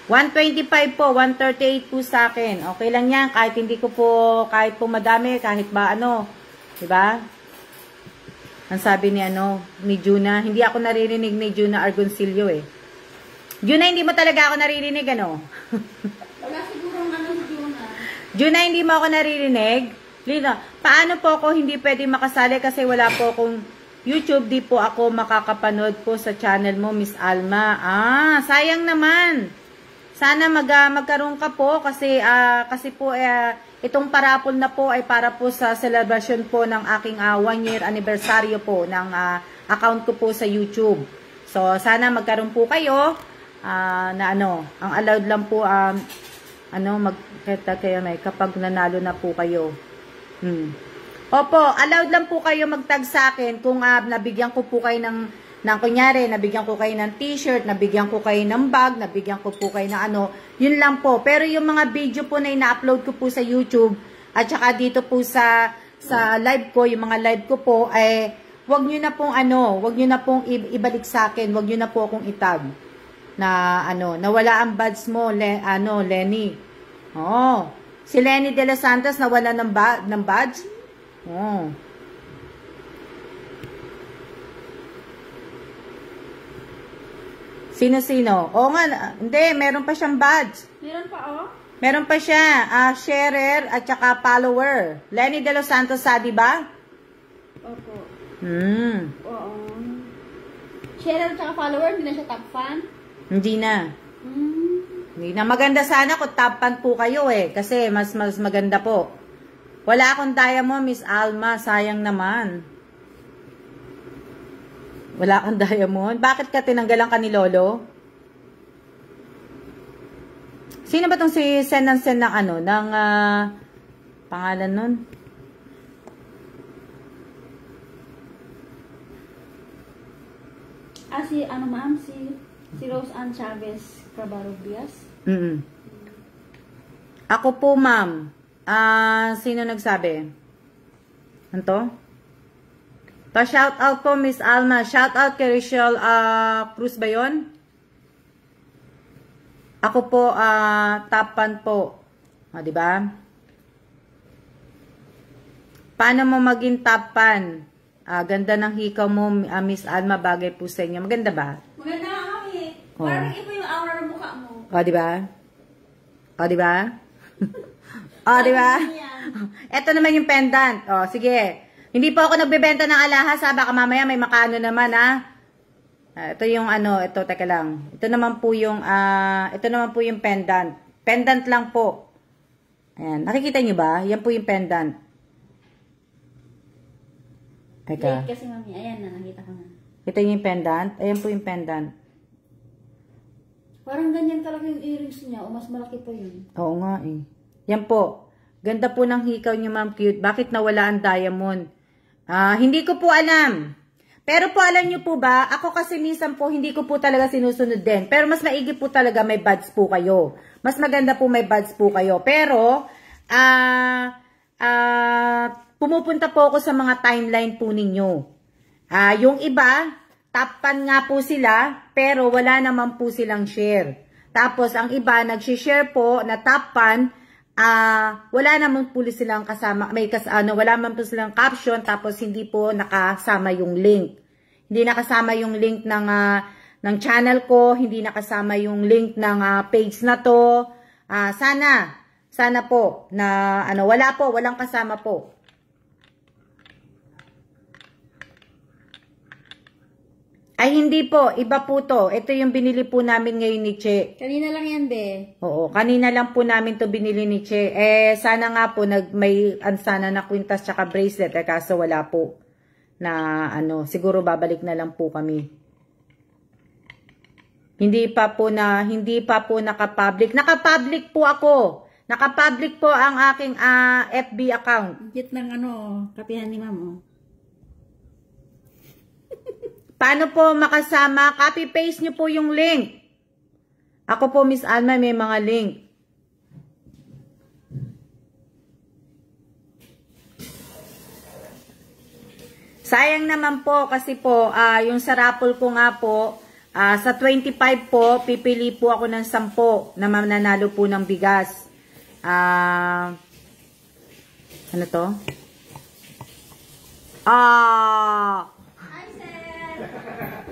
125 po, 138 po sa akin. Okay lang yan, kahit hindi ko po, kahit po madami, kahit ba diba? Ang sabi ni ni Juna, hindi ako naririnig ni Juna Argoncillo Juna, hindi mo talaga ako naririnig Wala siguro Juna, hindi mo ako naririnig? Lina, paano po ako hindi pwede makasali kasi wala po akong YouTube, di po ako makakapanood po sa channel mo, Miss Alma. Sayang naman. Sana magkaroon ka po kasi po itong parapol na po ay para po sa celebration po ng aking 1 year anniversary po ng account ko po sa YouTube. So sana magkaroon po kayo na ang allowed lang po kaya may kapag nanalo na po kayo. Opo, allowed lang po kayo magtag sa akin kung nabigyan ko po kayo ng kunyari, nabigyan ko kayo ng t-shirt, nabigyan ko kayo ng bag, nabigyan ko po kayo ng yun lang po. Pero yung mga video po na ina-upload ko po sa YouTube, at saka dito po sa live ko, yung mga live ko po, wag nyo na pong wag nyo na pong ibalik sa akin, wag nyo na po akong itag. Na nawala ang badge mo, Lenny. Si Lenny De Los Santos nawala ng badge? Sino-sino? Oo nga, hindi, meron pa siyang badge. Meron pa, Meron pa siya, sharer at saka follower. Lenny De Los Santos, di ba? Opo. Oo. Sharer at saka follower, hindi na siya top fan? Hindi na. Hindi na. Maganda sana kung top fan po kayo kasi mas maganda po. Wala akong diamond, Miss Alma, sayang naman. Wala kang diamond? Bakit ka tinanggalan ka ni Lolo? Sino ba tong si Sen ng pangalan nun? Si Rose Ann Chavez Cabarubias. Ako po, ma'am. Sino nagsabi? Ano? Pa-shout out po, Miss Alma. Shout out kay Rachel Cruz ba yun? Ako po, tapan po. Di ba? Paano mo maging tapan? Ganda ng hikaw mo, Miss Alma. Bagay po sa inyo. Maganda ba? Maganda nga Parang iba yung aura ng mukha mo. Di ba? Di ba? Di ba? Ito naman yung pendant. Sige. Hindi po ako nagbebenta ng alahas, baka mamaya may makano naman, ito yung ito, teka lang. Ito naman po yung pendant. Pendant lang po. Ayan, nakikita nyo ba? Yan po yung pendant. Teka. Late kasi mami, ayan na, nakita ko na. Ito yung pendant. Ayan po yung pendant. Parang ganyan talaga yung earrings niya, o mas malaki pa yun. Oo nga Yan po. Ganda po ng hikaw nyo, ma'am, cute. Bakit nawala ang diamond? Hindi ko po alam. Pero po alam nyo po ba, ako kasi minsan po hindi ko po talaga sinusunod din. Pero mas maigi po talaga may buds po kayo. Mas maganda po may buds po kayo. Pero, pumupunta po ako sa mga timeline po ninyo. Yung iba, tapan nga po sila, pero wala naman po silang share. Tapos, ang iba, nagsishare po na tapan, wala naman po silang kasama, wala naman po silang caption, tapos hindi po nakasama yung link. Hindi nakasama yung link ng channel ko, hindi nakasama yung link ng page na to. Sana po na walang kasama po. Ay, hindi po. Iba po to. Ito yung binili po namin ngayon ni Che. Kanina lang yan, be. Oo, kanina lang po namin to binili ni Che. Sana nga po, sana na kwintas tsaka bracelet. Kaso wala po. Na, siguro babalik na lang po kami. Hindi pa po naka-public. Naka-public po ako. Naka-public po ang aking FB account. Hit ng kapihan ni ma'am, Paano po makasama? Copy-paste nyo po yung link. Ako po, Miss Alma, may mga link. Sayang naman po kasi po, yung sa raffle ko nga po, sa 25 po, pipili po ako ng 10 na mananalo po ng bigas. Ano to?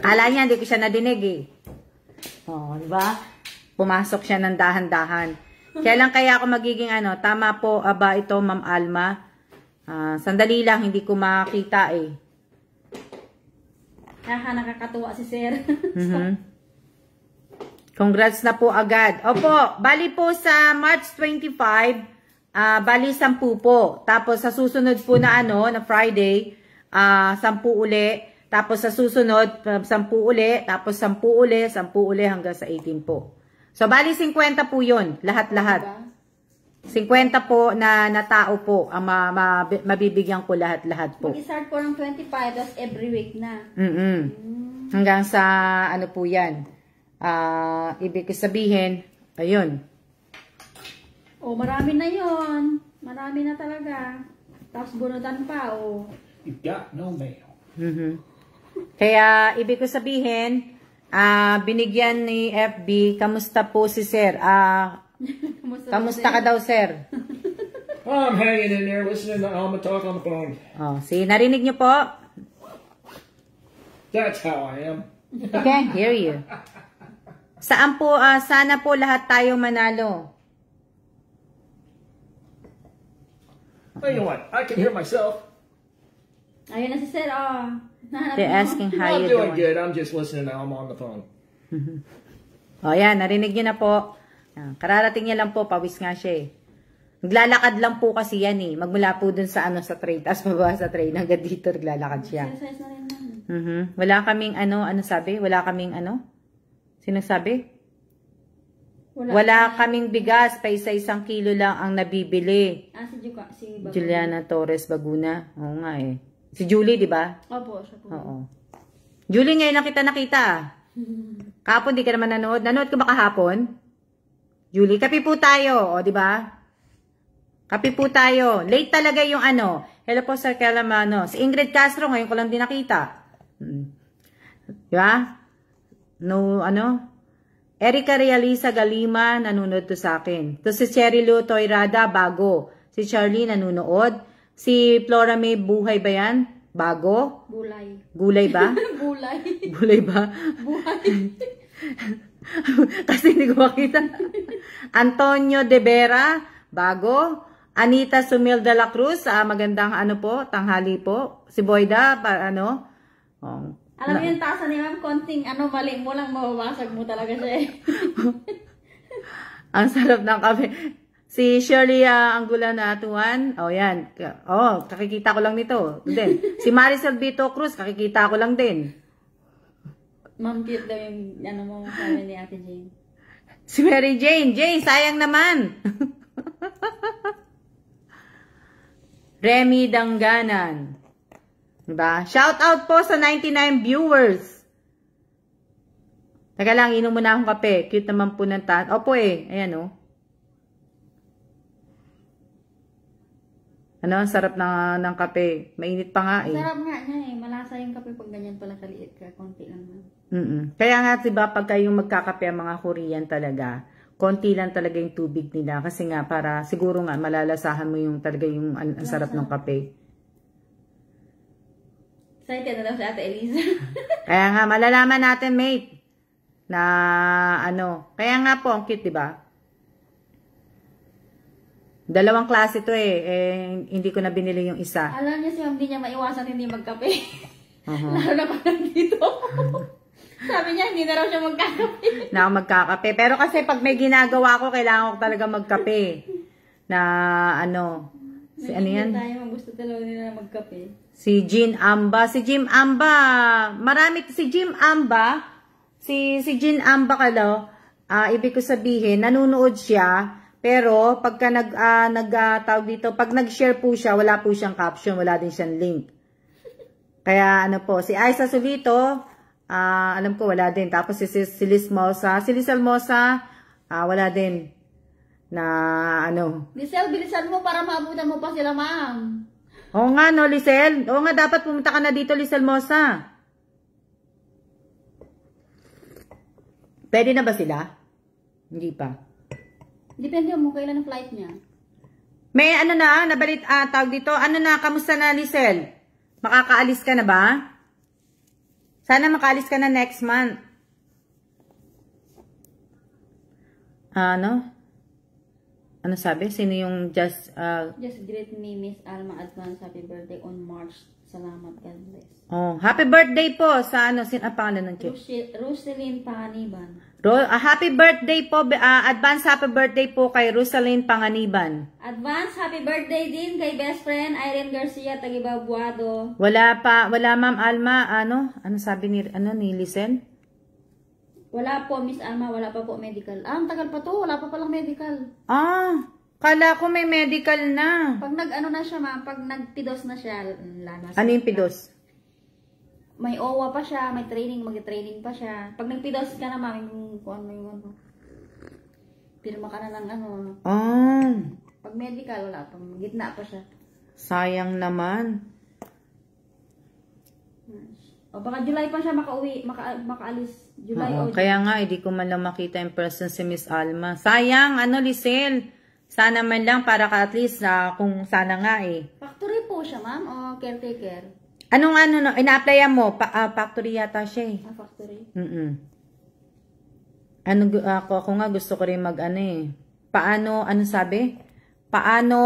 Kala niya, hindi ko siya nadinig . Di ba? Pumasok siya ng dahan-dahan. Kailan kaya ako magiging ano? Tama po ba ito, Ma'am Alma? Sandali lang, hindi ko makita eh. Nakakatuwa si Sir. Congrats na po agad. Opo, bali po sa March 25, bali 10 po. Tapos sa susunod po na ano, na Friday, 10 uli. Tapos sa susunod, 10 uli. Tapos 10 uli, 10 uli hanggang sa 18 po. So bali 50 po yun, lahat-lahat. 50 po na tao po ang mabibigyan ko lahat-lahat po. Mag-start po ng 25, tapos every week na. Hanggang sa ano po yan. Ibig sabihin, ayun. Oh, marami na yon. Marami na talaga. Tapos bunutan pa, oh. You got no mail. Kaya, ibig sabihin, binigyan ni FB, kamusta po si Sir? Kamusta ka daw, Sir? I'm hanging in there listening to Alma talk on the phone. Narinig niyo po? That's how I am. I can't hear you. Saan po, sana po lahat tayo manalo. Tell you what, I can hear myself. Ayun na si Sir, oh. They're asking how I'm you doing doing. good. I'm just listening to Alma on the phone. Yan, narinig niyo na po. Kararating niya lang po, pawis nga siya eh. Naglalakad lang po kasi yan eh. Magmula po dun sa sa train, tapos mababa sa train, hanggang dito naglalakad siya. Exercise na rin naman. Wala kaming ano sabi? Wala kaming ano? Sino sabi? Wala kaming bigas, pa isa-1 kilo lang ang nabibili. Si Baguna. Juliana Torres Baguna. Oo nga eh. Si Julie, di ba? Opo, siya po. Oo. Julie, ngayon lang kita nakita. Kahapon, di ka naman nanood. Nanood ka ba kahapon? Julie, kape po tayo. O, di ba? Kape po tayo. Late talaga yung ano. Hello po, Sir Kelamano. Si Ingrid Castro, ngayon ko lang din nakita. Di ba? No, Erika Realisa Galima, nanonood to sa akin. To si Cherry Lou Toyrada, bago. Si Charlie, nanonood. Si Flora May, buhay ba yan? Bago? Gulay. Gulay ba? Gulay. Gulay ba? Buhay. Kasi hindi ko makita. Antonio De Vera, bago. Anita Sumil de la Cruz, magandang tanghali po. Si Boyda, Alam mo yung tasa ni Ma'am, konting mali mo lang, mababasag mo talaga siya eh. Ang sarap ng kape. Si Shirley Angulan na Atuan, yan. Kakikita ko lang nito. Din. Si Maricel Vito Cruz, kakikita ko lang din. Ma'am, cute daw yung mo sabi ni Ate Jane. Si Mary Jane. Jane, sayang naman. Remy Dangganan. Diba? Shout out po sa 99 viewers. Teka lang, inom muna akong kape. Cute naman po ng Opo eh. Ayan ang sarap ng kape. Mainit pa nga eh. Sarap nga niya eh. Malasa yung kape pag ganyan pala kaliit ka. Konti lang naman. Kaya nga, diba, pagka yung magkakape ang mga Korean talaga, konti lang talaga yung tubig nila. Kasi nga, para siguro nga, malalasahan mo yung talaga yung ang sarap ng kape. Excited na daw si Ate Eliza. Kaya nga, malalaman natin, mate, na Kaya nga po, ang cute, diba? Dalawang klase to eh. Hindi ko na binili yung isa. Alam niya si Ma'am, di niya maiwasan hindi magkape. Lalo na pa nandito. Sabi niya, hindi na raw siya magkakape. Na ako magkakape. Pero kasi pag may ginagawa ko, kailangan ko talaga magkape. Na si yan? Tayo, gusto talaga nila magkape. Si Jean Amba. Si Jim Amba. Si Jim Amba. Si Jean Amba ibig ko sabihin, nanunood siya. Pero, pagka tawag dito, pag nag-share po siya, wala po siyang caption, wala din siyang link. Kaya, si Aiza Solito, alam ko, wala din. Tapos, si Liz Mosa, wala din. Lisel, bilisan mo para maabutan mo pa sila, Ma'am. Oo nga, Lisel. Oo nga, dapat pumunta ka na dito, Lisel Mosa. Pwede na ba sila? Hindi pa. Depende mo kailan ang flight niya. May nabalit, tawag dito, kamusta na, Lisel? Makakaalis ka na ba? Sana makaalis ka na next month. Ano sabi? Sino yung Just greet me, Miss Alma. Advance happy birthday on March. Salamat, God bless. Oh, happy birthday po sa ano, pangalan ng cake? Rosalyn Panganiban. Happy birthday po, advance happy birthday po kay Rosalyn Panganiban. Advance happy birthday din kay best friend Irene Garcia, Tagibabuado. Wala Ma'am Alma, ano sabi ni Lisen? Wala po, Miss Alma, wala pa po medical. Ang tagal pa to, wala pa palang medical. Kala ko may medical na. Pag nag-ano na siya, ma'am, pag nag-pidos na siya, ano yung pidos? May OWA pa siya, may training, mag-training pa siya. Pag nag-pidos ka na, ma'am, kung ano yung ano. Pirma ka na ng ano. Pag medical, wala pa, gitna pa siya. Sayang naman. O baka July pa siya makauwi, makaalis. July o kaya nga, hindi ko man lang makita in person si Miss Alma. Sayang, Lisel. Sana man lang para ka at least kung sana nga eh. Factory po siya, ma'am, o caretaker? Ina-applyan mo? Factory yata siya eh. Factory? Ako nga gusto ko rin Paano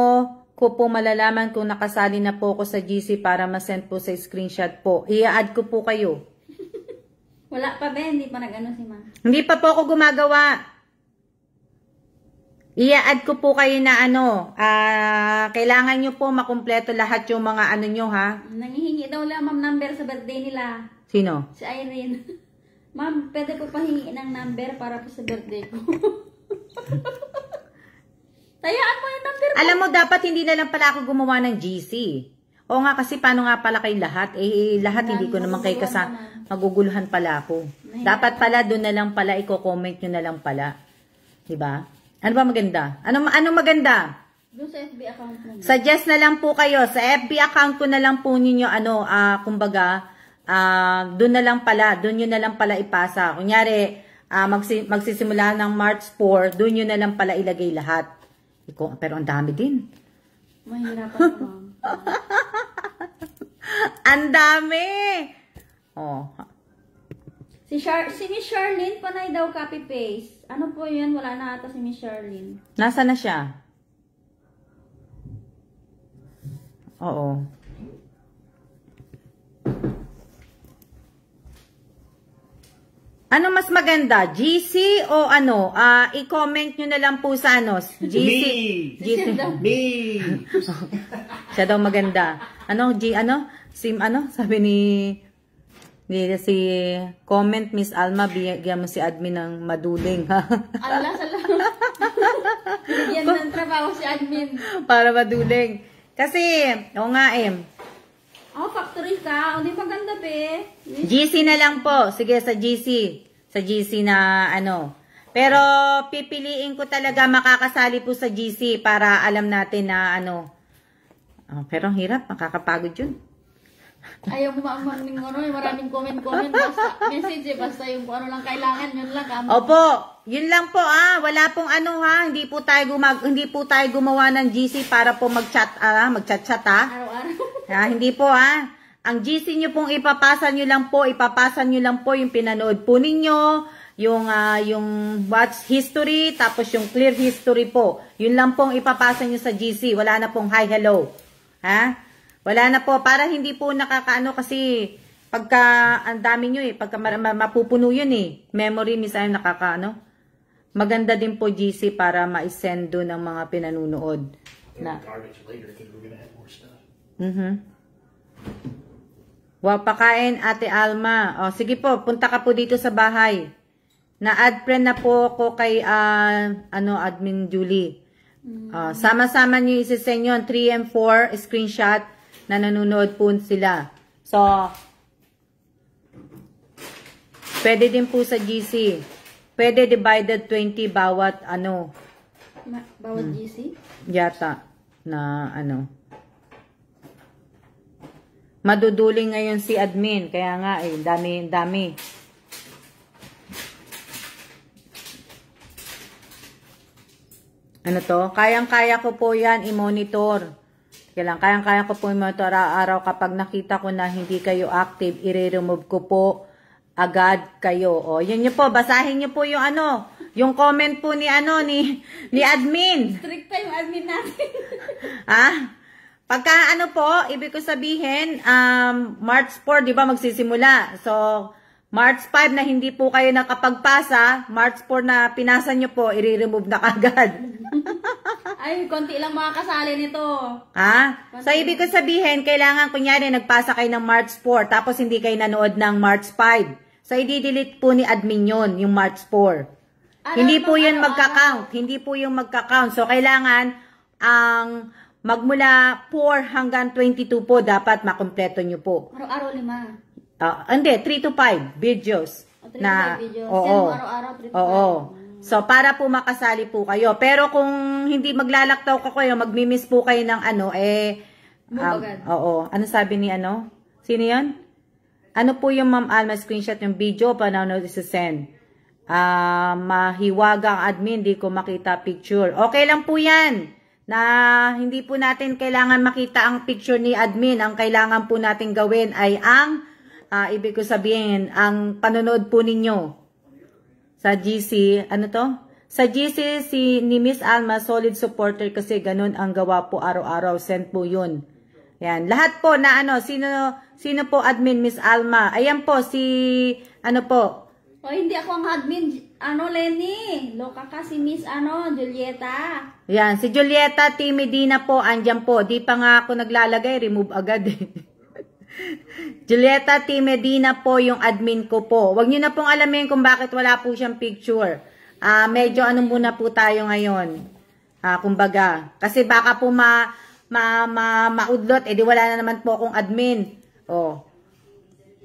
ko po malalaman kung nakasali na po ako sa GC para ma-send po sa screenshot po? I-add ko po kayo. Wala pa ba? Hindi pa nag-ano si ma'am? Hindi pa po ako gumagawa. I-add ko po kayo na kailangan nyo po makumpleto lahat yung mga nyo ha. Nangihingi daw lang ma'am number sa birthday nila. Sino? Si Irene. Ma'am, pwede po pahingi ng number para po sa birthday ko. Tayaan mo yung number ko. Alam mo, dapat hindi na lang pala ako gumawa ng GC. O nga, kasi paano nga pala kay lahat? Lahat hindi ko naman kayo maguguluhan pala ako. Dapat pala doon na lang pala, i-comment nyo na lang pala. Diba? Ano ba maganda? Ano maganda? Doon sa FB account mo. Suggest na lang po kayo. Sa FB account ko na lang po ninyo, doon na lang pala, doon nyo na lang pala ipasa. Kunyari, magsisimula ng March 4, doon nyo na lang pala ilagay lahat. Pero ang dami din. Mahirapan mo, ma'am. Ang dami! Si Miss Charlene, panay daw copy-paste. Ano po yan? Wala na ata si Miss Charlene. Nasa na siya? Oo. Ano mas maganda? GC o i-comment nyo na lang po sa GC. Me! Siya daw maganda. Sabi si comment Miss Alma, bigyan mo si admin ng maduling. Allah, salamat. Bigyan ng trabaho si admin. Para maduling. Kasi, factory ka. O, di maganda, be. GC na lang po. Sige, sa GC. Sa GC na, Pero, pipiliin ko talaga makakasali po sa GC para alam natin na, pero hirap. Makakapagod yun. Ayaw mo maraming comment. Basta yung kung ano lang kailangan, yun lang. Opo, yun lang po wala pong hindi po tayo gumawa ng GC para po mag-chat Araw-araw. Hindi po ang GC nyo pong ipapasa nyo lang po yung pinanood po ninyo, yung watch history, tapos yung clear history po. Yun lang pong ipapasa nyo sa GC, wala na pong hi, hello. Wala na po, para hindi po kasi pagka ang dami nyo pagka mapupuno yun memory minsan maganda din po GC para ma-send doon ang mga pinanunood. Wow, pakain Ate Alma. Sige po, punta ka po dito sa bahay. Na-add friend na po ako kay Admin Julie. Sama-sama nyo isi-send nyo 3 and 4 screenshot na nanonood po sila. So, pwede din po sa GC. Pwede divided 20 bawat Bawat GC? Yata na Maduduling ngayon si admin. Kaya nga dami. Kayang-kaya ko po yan i-monitor. Kayang-kaya ko po i-monitor araw-araw. Kapag nakita ko na hindi kayo active, i-remove ko po agad kayo. Yun nyo po, basahin nyo po yung Yung comment po ni ni admin. Strict yung admin natin. Pagka ibig ko sabihin, March 4, di ba, magsisimula. So, March 5 na hindi po kayo nakapagpasa, March 4 na pinasa nyo po, i-remove na kagad. Ay, konti lang makakasali nito. So, ibig ko sabihin, kailangan, kunyari, nagpasa kayo ng March 4, tapos hindi kayo nanood ng March 5. So, i-delete po ni admin yun, yung March 4. Hindi po yun magka-count. Hindi po yung magka-count. So, kailangan, magmula 4 hanggang 22 po, dapat makumpleto nyo po. Araw-araw 5. Hindi, 3 to 5 videos. 3 to 5 videos. Oo. Araw-araw 3 to 5. Oo. So, para po makasali po kayo. Pero kung hindi maglalaktaw ka kayo, magmi-miss po kayo ng oo. Ano sabi ni Sino yan? Ano po yung Ma'am Alma screenshot yung video, panonood isa-send? Mahiwagang admin, di ko makita picture. Okay lang po yan. Na hindi po natin kailangan makita ang picture ni admin. Ang kailangan po natin gawin ay ibig ko sabihin, ang panonood po ninyo sa GC, Sa GC, ni Miss Alma, solid supporter kasi ganun ang gawa po araw-araw. Send po yun. Yan. Lahat po na sino po admin, Miss Alma? Ayan po, hindi ako ang admin. Lenny? Loka ka si Miss Julieta. Yan, si Julieta T. Medina po, andyan po. Di pa nga ako naglalagay, remove agad Julieta T. Medina po yung admin ko po. Huwag nyo na pong alamin kung bakit wala po siyang picture. Medyo muna po tayo ngayon. Kumbaga. Kasi baka po maudlot. Di wala na naman po akong admin.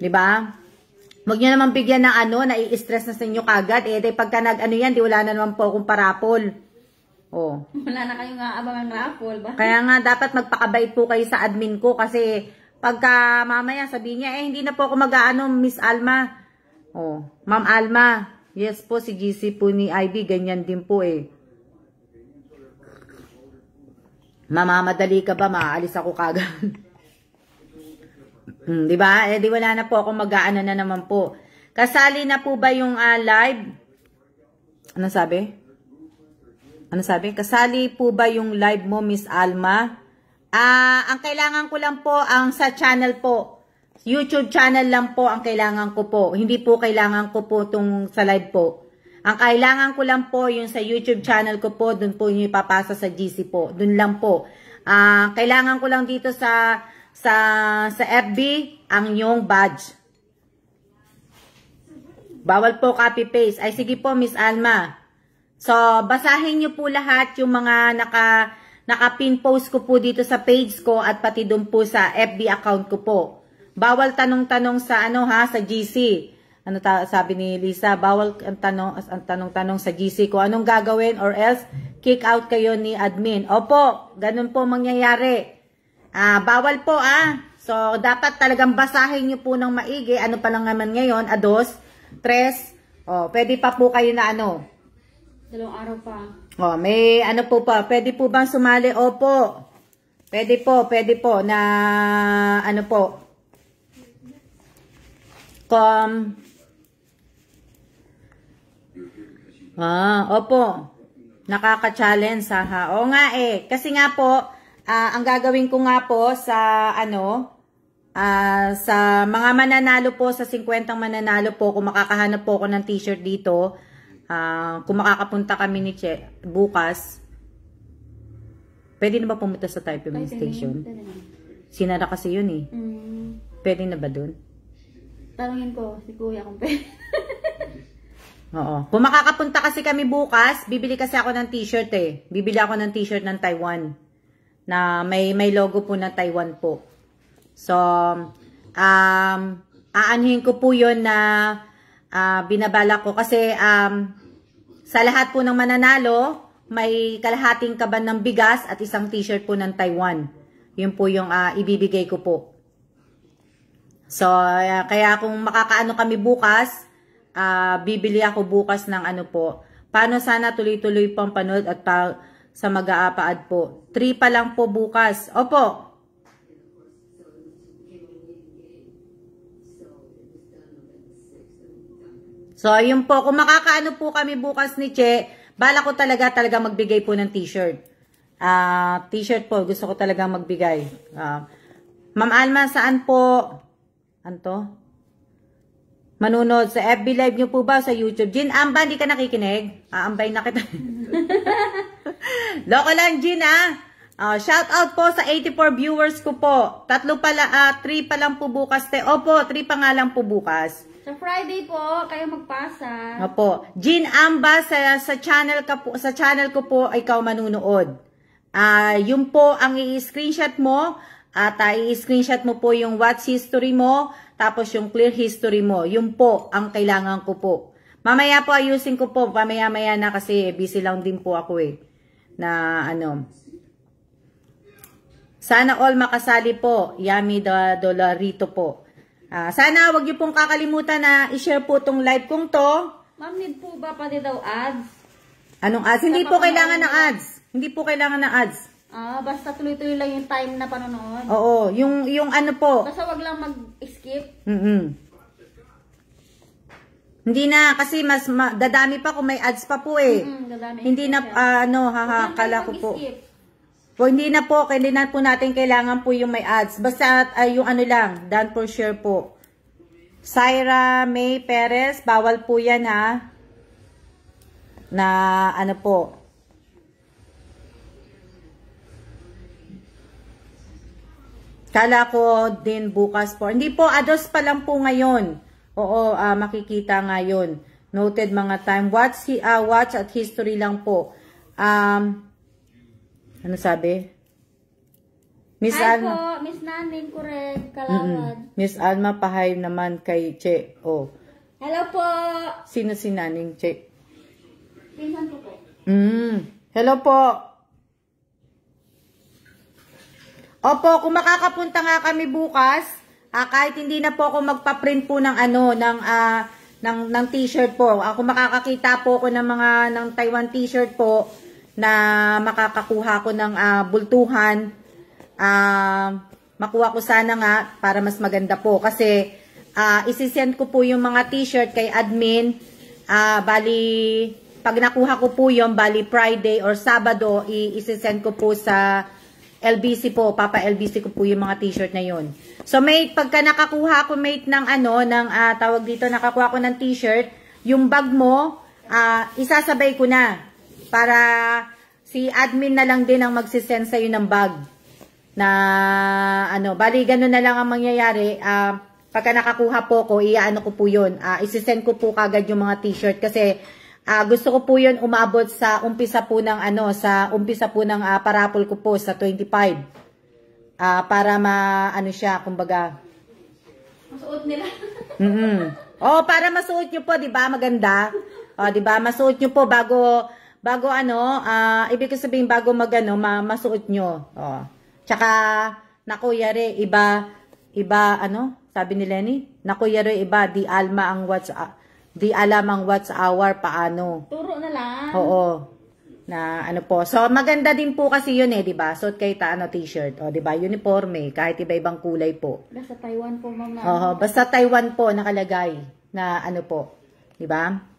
Diba? Huwag nyo naman bigyan ng nai-stress na sa inyo kagad. Pagka yan, di wala na naman po akong parapol. Wala na kayong aabangang raffle ba? Kaya nga, dapat magpakabait po kayo sa admin ko kasi pagka mamaya sabihin niya, hindi na po ako Miss Alma. Ma'am Alma. Yes po, si GC po ni Ivy, ganyan din po Mamamadali ka ba? Maaalis ako kagad. Diba? Di wala na po ako na naman po. Kasali na po ba yung live? Ano sabi? Kasali po ba yung live mo, Miss Alma? Ang kailangan ko lang po, ang sa channel po. YouTube channel lang po ang kailangan ko po. Hindi po kailangan ko po itong sa live po. Ang kailangan ko lang po yung sa YouTube channel ko po, dun po yung ipapasa sa GC po. Dun lang po. Kailangan ko lang dito sa FB ang yung badge. Bawal po copy-paste. Ay, sige po, Miss Alma. So, basahin nyo po lahat yung mga naka-pin post ko po dito sa page ko at pati doon po sa FB account ko po. Bawal tanong-tanong sa sa GC. Sabi ni Lisa, bawal ang tanong-tanong sa GC ko. Anong gagawin or else kick out kayo ni admin. Opo, ganun po mangyayari. Bawal po So, dapat talagang basahin nyo po ng maigi. Ano pa lang naman ngayon? 2, 3. Pwede pa po kayo na 2 araw pa. May po pa. Pwede po bang sumali? Opo. Pwede po na po. Opo. Nakaka-challenge Oo nga kasi nga po, ang gagawin ko nga po sa sa mga mananalo po, sa 50 mananalo po, kung makakahanap po ako ng t-shirt dito, kung makakapunta kami ni Che bukas, pwede na ba pumunta sa Taipei Main Station? Sinara kasi yun Pwede na ba dun? Tanungin ko si Kuya kung pwede. Oo. Kung makakapunta kasi kami bukas, bibili kasi ako ng t-shirt Bibili ako ng t-shirt ng Taiwan na may logo po ng Taiwan po. So, aanhin ko po yun na binabala ko kasi sa lahat po ng mananalo, may kalahating kaban ng bigas at isang t-shirt po ng Taiwan. Yun po yung ibibigay ko po. So, kaya kung makakaano kami bukas, bibili ako bukas ng po. Paano sana tuloy-tuloy pang panood at sa mag-aapaad po. 3 pa lang po bukas. Opo. So, yun po. Kung makakaano po kami bukas ni Che, bala ko talaga magbigay po ng t-shirt. T-shirt po. Gusto ko talaga magbigay. Ma'am Alma, saan po? Anto? Manunod sa FB Live nyo po ba? Sa YouTube? Jin Amba, hindi ka nakikinig? Aambay na kita. Loko lang, Jin, shout out po sa 84 viewers ko po. 3 pa lang po bukas. Opo, 3 pa nga lang po bukas. Sa Friday po, kayo magpasa. Opo. Jin Amba, sa channel ko po, ikaw manunood. Yun po ang i-screenshot mo. At i-screenshot mo po yung watch history mo. Tapos yung clear history mo. Yun po ang kailangan ko po. Mamaya po ayusin ko po. Mamaya-maya na kasi busy lang din po ako na ano. Sana all makasali po. Yummy Dolarito po. Sana wag niyo pong kakalimutan na i-share po tong live kong to. Ma'am, need po ba pati daw ads? Anong ads? Hindi po kailangan ng ads. Hindi po kailangan ng ads. Basta tuloy-tuloy lang yung time na panonood. Oo, yung ano po. Basta wag lang mag-skip. Hindi na kasi mas dadami pa kung may ads pa po Dadami. Hindi na kala ko po. Po hindi na po natin kailangan po yung may ads. Basta yung ano lang, done for sure po. Syra May Perez, bawal po 'yan na ano po. Kala ko din bukas po. Hindi po, ados pa lang po ngayon. Oo, makikita ngayon. Noted mga time. Watch at history lang po. Ano sabi? Miss Alma. Po, Miss Naning, correct. Kalawad. Miss Alma, pahay naman kay Che. Oh. Hello po. Sino si Naning Che? Pinsan ko po. Hello po. Opo, kung makakapunta nga kami bukas, kahit hindi na po ako magpa-print po ng ng t-shirt po. Ako makakakita po ako ng Taiwan t-shirt po na makakakuha ko ng bultuhan. Makuha ko sana nga para mas maganda po kasi isisend ko po yung mga t-shirt kay admin. Bali pag nakuha ko po yung bali Friday or Sabado, isisend ko po sa LBC po, Papa LBC ko po yung mga t-shirt na yun. So mate, pagka nakakuha ko mate ng tawag dito, nakakuha ko ng t-shirt, yung bag mo, isasabay ko na para si admin na lang din ang magsisend sa'yo ng bag. Na bali ganun na lang ang mangyayari. Pagka nakakuha po ko, iyaano ko po yun. Isisend ko po kagad yung mga t-shirt kasi gusto ko po yun umabot sa umpisa po ng parapol ko po sa 25. Para siya, kumbaga. Masuot nila. Para masuot nyo po, 'di ba? Maganda. 'Di ba? Masuot nyo po bago ibig sabihin bago masuot nyo. Tsaka naku yare iba sabi ni Lenny? Naku yare iba di alma ang di alam ang what's our paano. Turo na lang. Oo. Na po. So maganda din po kasi yun 'di ba? Suot kay t-shirt. 'Di ba? Uniforme kahit iba-ibang kulay po. Basta Taiwan po mama. Basta Taiwan po nakalagay na po. 'Di ba?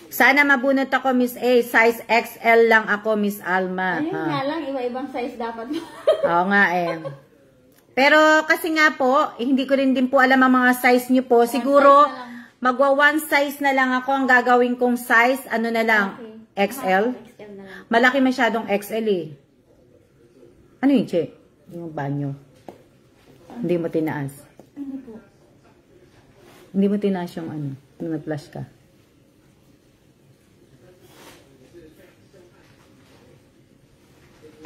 Sana mabunot ako Miss A, size XL lang ako Miss Alma. Ayun nga lang, iba-ibang size dapat mo. Oo nga Pero kasi nga po, hindi ko rin din po alam ang mga size niyo po. Siguro, magwa one size na lang ako. Ang gagawin kong size, na lang? Okay. XL? XL na lang. Malaki masyadong XL Ano yun, Che? Yung banyo. Hindi mo tinaas. Hindi po. Hindi mo tinaas yung nung nag-flash ka.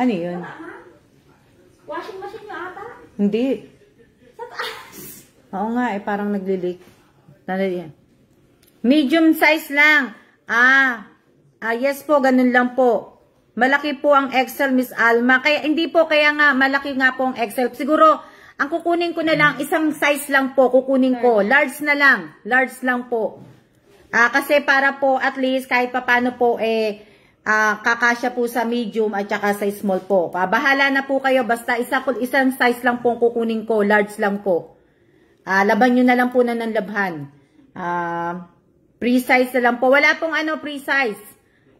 Ano yun? Washing machine nyo ata? Hindi. Sa taas. Oo nga, parang nagli-leak. Medium size lang. Yes po, ganun lang po. Malaki po ang XL, Miss Alma. Kaya nga, malaki nga po ang XL. Siguro, ang kukunin ko na lang, isang size lang po, kukunin ko. Large na lang. Large lang po. Kasi para po, at least, kahit papano po, kakasya po sa medium at saka sa small po. Bahala na po kayo, basta isang size lang po kukunin ko, large lang po. Laban nyo na lang po ng labhan. Pre-size na lang po. Wala pong pre-size.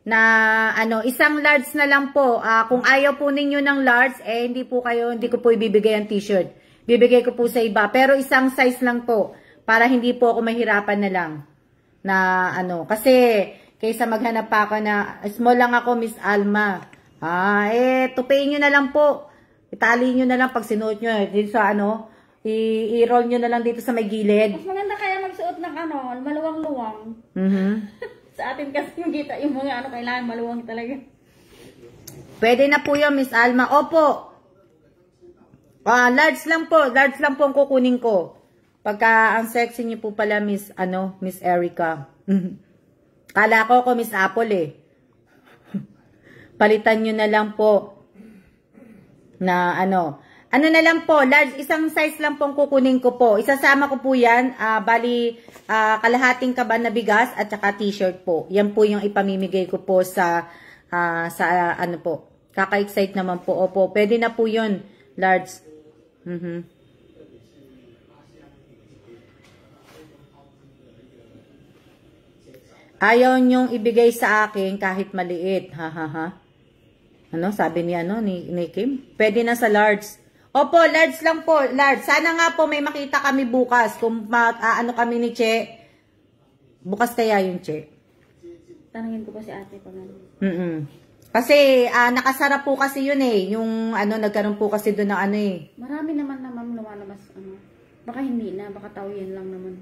Na isang large na lang po. Kung ayaw po ninyo ng large, hindi ko po ibibigay ang t-shirt. Bibigay ko po sa iba. Pero isang size lang po. Para hindi po ako mahirapan na lang. Na kasi kaysa maghanap pa ako na small lang ako, Miss Alma. Tupiin nyo na lang po. Itali nyo na lang pag sinuot nyo. Dito sa i-roll nyo na lang dito sa may gilid. Mas maganda kaya magsuot ng maluwang-luwang. Sa atin kasi kita yung mga kailangan maluwang talaga. Pwede na po yun, Miss Alma. Opo. Large lang po. Large lang po ang kukunin ko. Pagka ang sexy niyo po pala, Miss Erica. Kala ko Miss Apple Palitan nyo na lang po. Na na lang po, large, isang size lang pong kukunin ko po. Isasama ko po yan, bali, kalahating kaban na bigas at saka t-shirt po. Yan po yung ipamimigay ko po sa po. Kaka-excite naman po. Opo, pwede na po yun, large. Ayaw nyong ibigay sa akin kahit maliit. Sabi ni Kim? Pwede na sa large. Opo, large lang po. Large. Sana nga po may makita kami bukas. Kung kami ni Che. Bukas kaya yung Che. Tanungin ko pa si ate pa Kasi, nakasara po kasi yun Yung, nagkaroon po kasi doon ng Marami naman lumalabas, Baka hindi na, baka tao yan lang naman.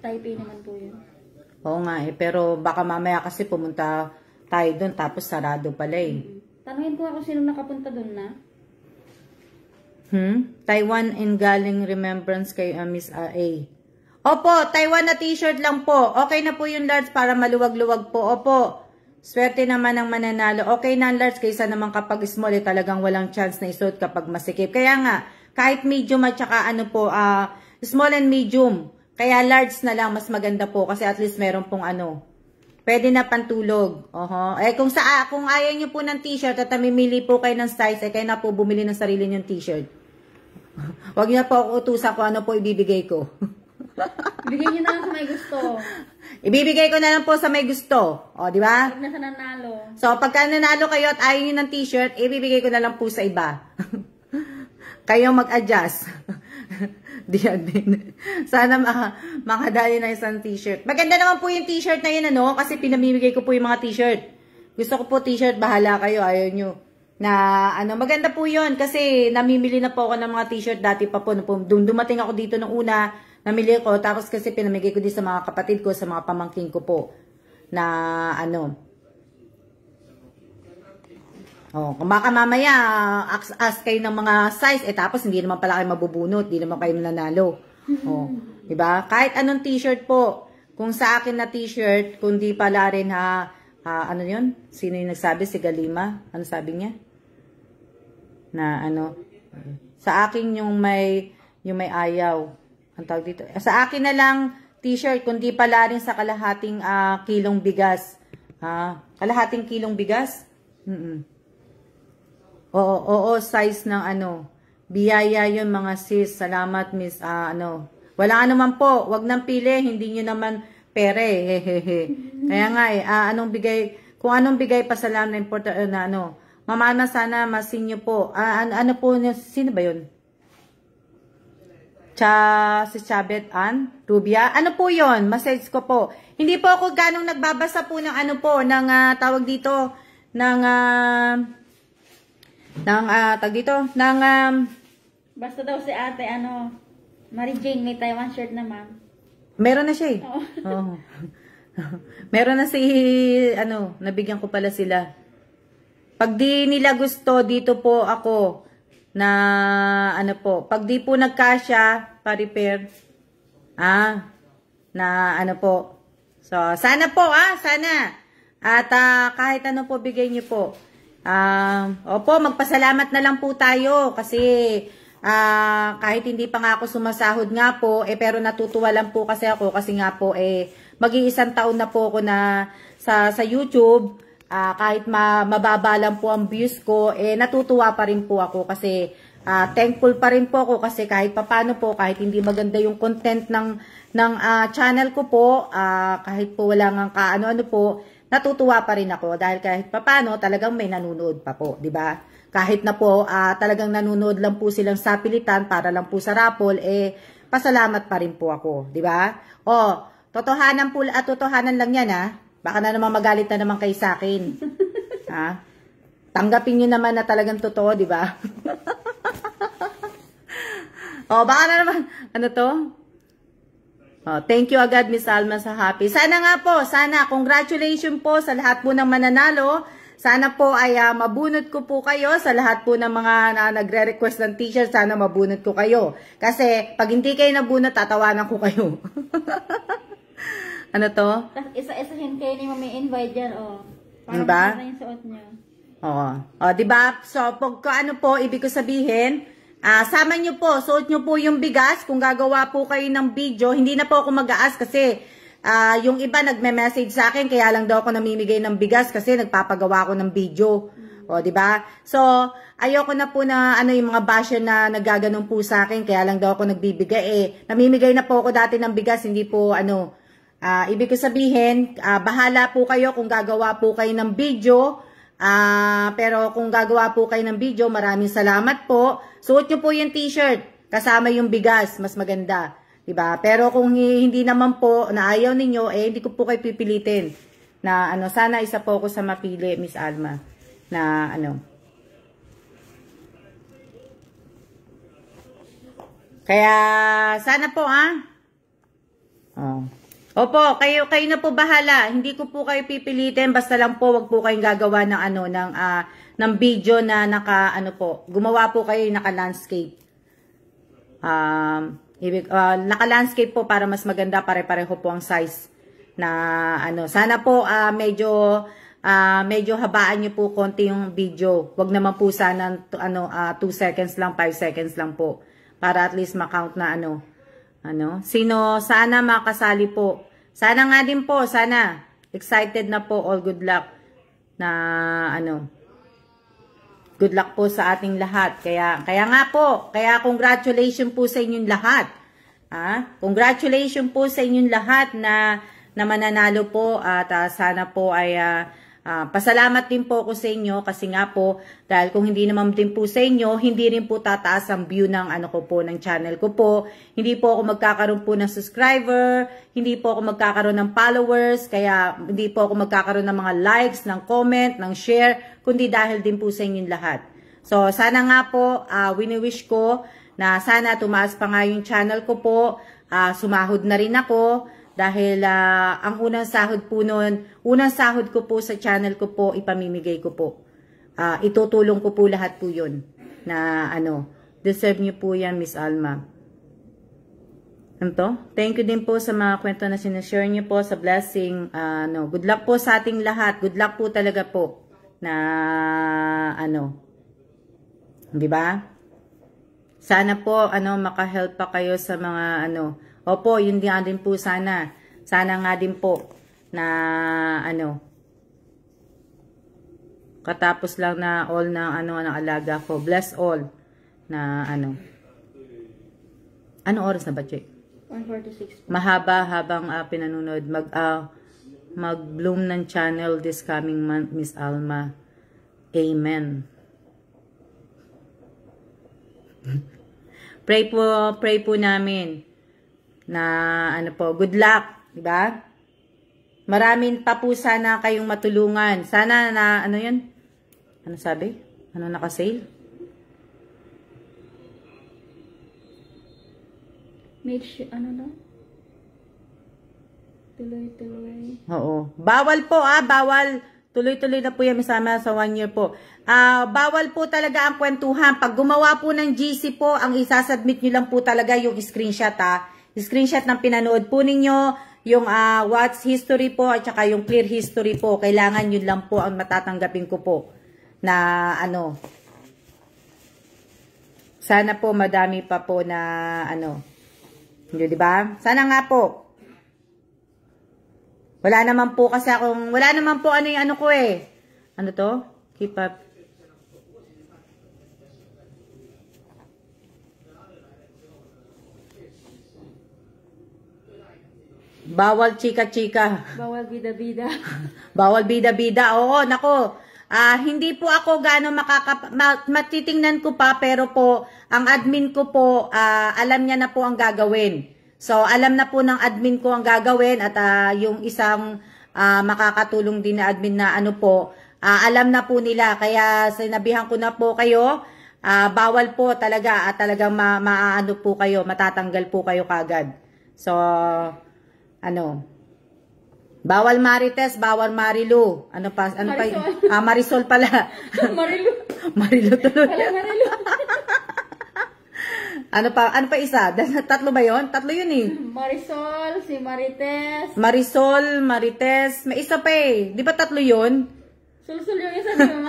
Taipei naman po yun. Oo nga pero baka mamaya kasi pumunta tayo doon tapos sarado pala Tanungin ko ako sino nakapunta doon na. Taiwan and galing remembrance kay Miss A. Opo, Taiwan na t-shirt lang po. Okay na po yung large para maluwag-luwag po. Opo. Swerte naman ang mananalo. Okay na ang large kaysa naman kapag small talagang walang chance na isuot kapag masikip. Kaya nga, kahit medium at saka small and medium. Kaya large na lang mas maganda po kasi at least meron pong pwede na pantulog. Kung ayaw niyo po ng t-shirt at mamimili po kayo ng size, kayo na po bumili ng sarili niyong t-shirt. Huwag niyo po ako utusan kung ano po ibibigay ko. Ibigay niyo na lang sa may gusto. Ibibigay ko na lang po sa may gusto. Di ba? Huwag na sa nanalo. So, pagka nanalo kayo at ayaw niyo ng t-shirt, ibibigay ko na lang po sa iba. Kayo mag-adjust. Diyan din. Sana makadali na isang t-shirt. Maganda naman po yung t-shirt na yun, kasi pinamimigay ko po yung mga t-shirt. Gusto ko po t-shirt, bahala kayo, ayaw nyo. Na, maganda po yun, kasi namimili na po ako ng mga t-shirt dati pa po. Dumating ako dito nung una, namili ko, tapos kasi pinamigay ko din sa mga kapatid ko, sa mga pamangking ko po. Na, kung baka mamaya, ask kayo ng mga size, tapos hindi naman pala kayo mabubunot, hindi naman kayo nanalo. Diba? Kahit anong t-shirt po, kung sa akin na t-shirt, kung di pala rin yun? Sino yung nagsabi? Si Galima? Ano sabi niya? Na sa akin yung may ayaw. Ang tawag dito. Sa akin na lang t-shirt, kung di pala rin sa kalahating kilong bigas. Kalahating kilong bigas? Oo, size ng biyaya yun mga sis. Salamat, Miss, Wala naman po, wag nang pili, hindi nyo naman pere, Kaya nga kung anong bigay pasalamat na important, mamana sana masin nyo po. Sino ba yun? Si Chabet Ann Rubia. Ano po yun? Message ko po. Hindi po ako ganong nagbabasa po ng tawag dito, basta daw si ate, Mary Jane, may Taiwan shirt naman. Meron na siya Meron na nabigyan ko pala sila. Pag di nila gusto, dito po ako, pag di po nagkasya, pa-repair, So, sana po, sana. At kahit po bigay niyo po. Magpasalamat na lang po tayo kasi kahit hindi pa nga ako sumasahod nga po, pero natutuwa lang po kasi ako kasi nga po mag-iisang taon na po ako na sa YouTube. Kahit mababa lang po ang views ko, natutuwa pa rin po ako kasi thankful pa rin po ako kasi kahit papano po, kahit hindi maganda yung content ng channel ko po, kahit po wala nga kaano-ano po, natutuwa pa rin ako dahil kahit papano talagang may nanonood pa po, di ba? Kahit na po talagang nanonood lang po silang sa pilitan para lang po sa raffle, pasalamat pa rin po ako, di ba? Totohanan po, totohanan lang yan Baka na naman magalit na naman kayo sa akin. Tanggapin niyo naman na talagang totoo, di ba? Baka na naman, ano to? Thank you agad, Miss Alma, sa happy. Sana nga po, congratulations po sa lahat po ng mananalo. Sana po ay mabunot ko po kayo sa lahat po ng mga nagre-request ng t-shirt. Sana mabunot ko kayo. Kasi pag hindi kayo nabunot, tatawanan ko kayo. Ano to? Isa-isahin kayo ni Mami invite dyan, Para diba? na yung suot nyo. Diba? So, pag ano po, ibig ko sabihin, sama nyo po, suot nyo po yung bigas. Kung gagawa po kayo ng video, hindi na po ako mag-aas kasi yung iba nagme-message sa akin, kaya lang daw ako namimigay ng bigas kasi nagpapagawa ako ng video. Diba? So, ayoko na po na yung mga basher na nagaganon po sa akin, kaya lang daw ako nagbibigay. Namimigay na po ako dati ng bigas, hindi po ibig ko sabihin, bahala po kayo kung gagawa po kayo ng video. Pero kung gagawa po kayo ng video, maraming salamat po. Suot nyo po yung t-shirt, kasama yung bigas, mas maganda. Diba? Pero kung hindi naman po, na ayaw ninyo, hindi ko po kayo pipilitin. Na sana isa po ako sa mapili, Miss Alma. Na Kaya, sana po Opo, kayo na po bahala. Hindi ko po kayo pipilitin, basta lang po wag po kayong gagawa ng ng video na gumawa po kayo naka-landscape. Naka-landscape po para mas maganda, pare-pareho po ang size na sana po medyo habaan niyo po konti yung video. Wag naman po sana 2 seconds lang, 5 seconds lang po para at least ma-count na sino sana makasali po. Sana nga din po, sana. Excited na po, all good luck. Good luck po sa ating lahat. Kaya nga po, congratulations po sa inyong lahat. Congratulations po sa inyong lahat na mananalo po at sana po ay pasalamat din po ako sa inyo kasi nga po, dahil kung hindi naman din po sa inyo, hindi rin po tataas ang view ng ng channel ko po. Hindi po ako magkakaroon po ng subscriber, hindi po ako magkakaroon ng followers, kaya hindi po ako magkakaroon ng mga likes, ng comment, ng share, kundi dahil din po sa inyong lahat. So, sana nga po, wini-wish ko na sana tumaas pa nga yung channel ko po, sumahod na rin ako, dahil ang unang sahod ko po sa channel ko po, ipamimigay ko po. Itutulong ko po lahat po yun. Na deserve niyo po yan, Miss Alma. Thank you din po sa mga kwento na sinashare niyo po sa blessing. Good luck po sa ating lahat. Good luck po talaga po. Na diba? Sana po maka-help pa kayo sa mga Opo, yun din po sana. Sana nga din po na katapos lang na all ng ng alaga ko. Bless all na Anong oras na ba, Che? 1:46. Mahaba habang pinanunod. Mag-bloom ng channel this coming month, Miss Alma. Amen. Pray po namin na good luck, di ba? Maraming pa po sana kayong matulungan. Sana na yun? Ano sabi? Ano naka-sale? Make sure, tuloy-tuloy. Oo. Bawal po bawal. Tuloy-tuloy na po yan, masama sa 1 year po. Bawal po talaga ang kwentuhan. Pag gumawa po ng GC po, ang isasubmit nyo lang po talaga yung screenshot Screenshot ng pinanood po ninyo, yung watch history po, at saka yung clear history po. Kailangan yun lang po ang matatanggapin ko po. Na sana po madami pa po na di ba? Sana nga po. Wala naman po kasi akong, wala naman po yung ko Ano to? Keep up. bawal chika-chika. Bawal bida-bida. Bawal bida-bida. Oo, nako. Hindi po ako gaano matitingnan ko pa, pero po, ang admin ko po, alam niya na po ang gagawin. So, alam na po ng admin ko ang gagawin at yung isang makakatulong din na admin na ano po, alam na po nila. Kaya sinabihan ko na po kayo, bawal po talaga at talagang maano po kayo, matatanggal po kayo kagad. So, bawal Marites, bawal Marilu. Ano pa? Marisol pala. Marilu. Marilu tuloy. Marilu. Ano pa isa? Tatlo ba 'yon? Tatlo 'yun eh. Marisol, si Marites. Marisol, Marites, may isa pa eh. Di ba tatlo 'yun? Sulsul yung isa, di ba?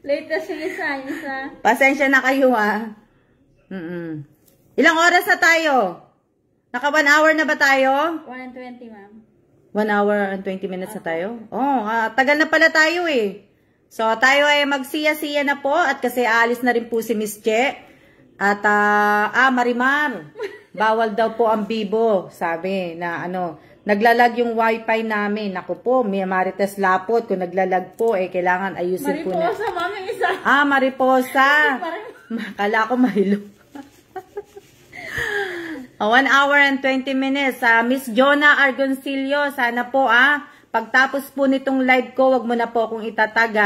Latest yung isa. Pasensya na kayo Ilang oras na tayo? Naka 1 hour na ba tayo? 1:20, ma'am. 1 hour and 20 minutes na tayo? Tagal na pala tayo eh. So, tayo ay magsiya-siya na po at kasi aalis na rin po si Miss Che. At, Marimar, bawal daw po ang Bibo. Sabi na naglalag yung wifi namin. Naku po, may Marites Lapot. Kung naglalag po, kailangan ayusin po na. Mariposa, mami, isa. Mariposa. Kala ko Marilo. 1 hour and 20 minutes. Miss Jonah Argoncillo, sana po pagtapos po nitong live ko, wag mo na po akong itatag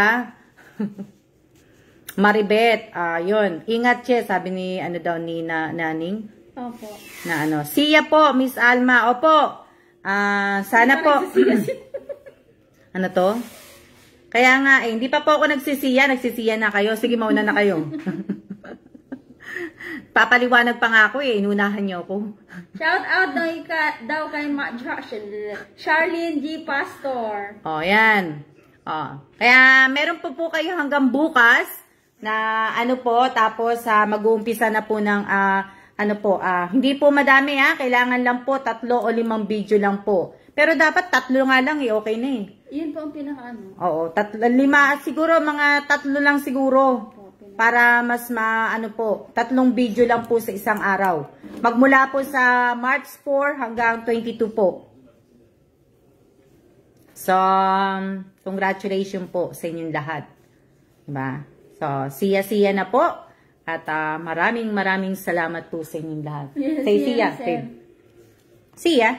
Maribet, yun. Ingat siya, sabi ni ni Naning. Opo. Na Siya po, Miss Alma. Opo. Sana po. Ano to? Kaya nga, hindi pa po ako nagsisiya na kayo. Sige, mauna na kayo. Papaliwanag pa nga ako inunahan niyo ako. Shout out daw kay Charlene G. Pastor. Yan. Kaya meron po kayo hanggang bukas na tapos mag-uumpisa na po ng hindi po madami kailangan lang po 3 o 5 video lang po. Pero dapat 3 nga lang okay na Yun po ang pinaka Oo, 5 siguro, mga 3 lang siguro. Para mas 3 video lang po sa isang araw. Magmula po sa March 4 hanggang 22 po. So, congratulations po sa inyong lahat. Diba? So, siya na po. At maraming salamat po sa inyong lahat. Yes, Say siya. Siya.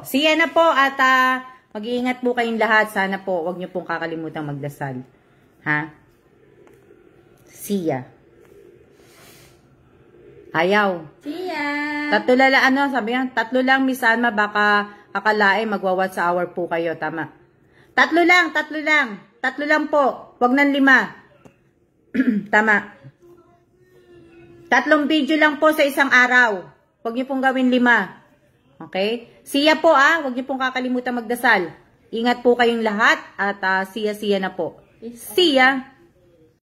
Siya na po at mag-iingat po kayong lahat. Sana po, huwag niyo pong kakalimutan magdasal. Siya. Ayaw. Siya. 3 lang, sabi yan? 3 lang, Miss Alma, baka akalain magwa-watch hour po kayo. Tama. 3 lang. 3 lang po. Huwag ng 5. Tama. 3 video lang po sa isang araw. Huwag niyo pong gawin 5. Okay? Siya po huwag niyo pong kakalimutan magdasal. Ingat po kayong lahat at siya na po. Siya.